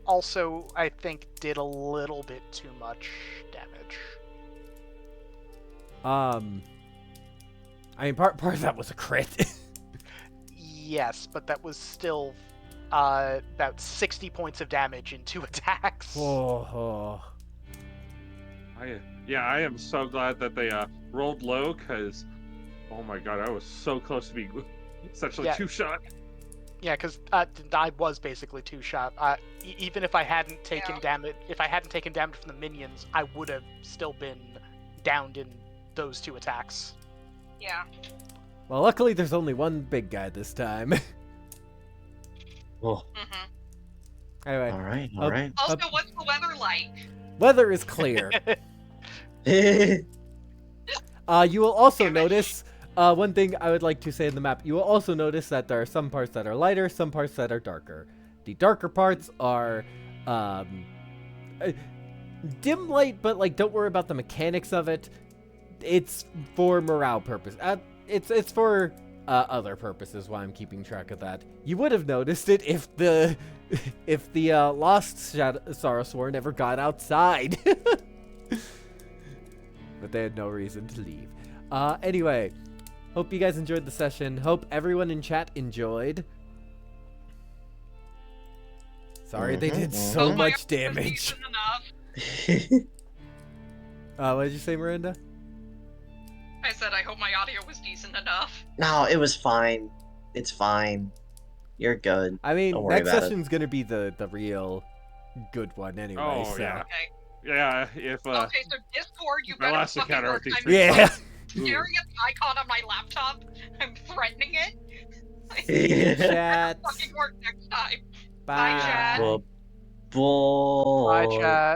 [SPEAKER 3] Also, I think did a little bit too much damage.
[SPEAKER 1] I mean, part of that was a crit.
[SPEAKER 3] Yes, but that was still about 60 points of damage in 2 attacks.
[SPEAKER 1] Oh.
[SPEAKER 4] I am so glad that they rolled low, because, oh my god, I was so close to being essentially
[SPEAKER 3] Yeah.
[SPEAKER 4] 2-shot.
[SPEAKER 3] Yeah, because I was basically 2-shot. Even if I hadn't taken damage, from the minions, I would have still been downed in those 2 attacks.
[SPEAKER 5] Yeah.
[SPEAKER 1] Well, luckily there's only one big guy this time.
[SPEAKER 2] Oh,
[SPEAKER 5] Mm-hmm.
[SPEAKER 1] Anyway,
[SPEAKER 2] all right,
[SPEAKER 1] Up.
[SPEAKER 2] all right.
[SPEAKER 5] Also, what's the weather like?
[SPEAKER 1] weather is clear. You will also
[SPEAKER 5] Damn it.
[SPEAKER 1] notice, one thing I would like to say in the map, you will also notice that there are some parts that are lighter, some parts that are darker. The darker parts are, dim light, but like, don't worry about the mechanics of it. It's for morale purpose. It's for other purposes why I'm keeping track of that. You would have noticed it if the lost Sarasworn never got outside. But they had no reason to leave. Anyway, hope you guys enjoyed the session. Hope everyone in chat enjoyed. Sorry they did so
[SPEAKER 5] Hope my
[SPEAKER 1] much
[SPEAKER 5] was
[SPEAKER 1] damage.
[SPEAKER 5] decent enough.
[SPEAKER 1] What did you say, Miranda?
[SPEAKER 5] I said I hope my audio was decent enough.
[SPEAKER 2] No, it was fine. It's fine. You're good.
[SPEAKER 1] I mean,
[SPEAKER 2] Don't worry
[SPEAKER 1] next
[SPEAKER 2] about it.
[SPEAKER 1] session's gonna be the real good one anyway.
[SPEAKER 4] Oh,
[SPEAKER 1] so.
[SPEAKER 4] yeah.
[SPEAKER 5] Okay.
[SPEAKER 4] Yeah, if
[SPEAKER 5] Okay, so Discord, you
[SPEAKER 4] my
[SPEAKER 5] better
[SPEAKER 4] last
[SPEAKER 5] fucking
[SPEAKER 4] encounter
[SPEAKER 5] work.
[SPEAKER 4] with these
[SPEAKER 5] I'm
[SPEAKER 4] three-
[SPEAKER 1] Yeah.
[SPEAKER 5] staring at the icon on my laptop. I'm threatening it.
[SPEAKER 1] Chat.
[SPEAKER 5] Fucking work next time.
[SPEAKER 1] Bye.
[SPEAKER 5] chat.
[SPEAKER 2] Well, boy.
[SPEAKER 3] Bye, chat.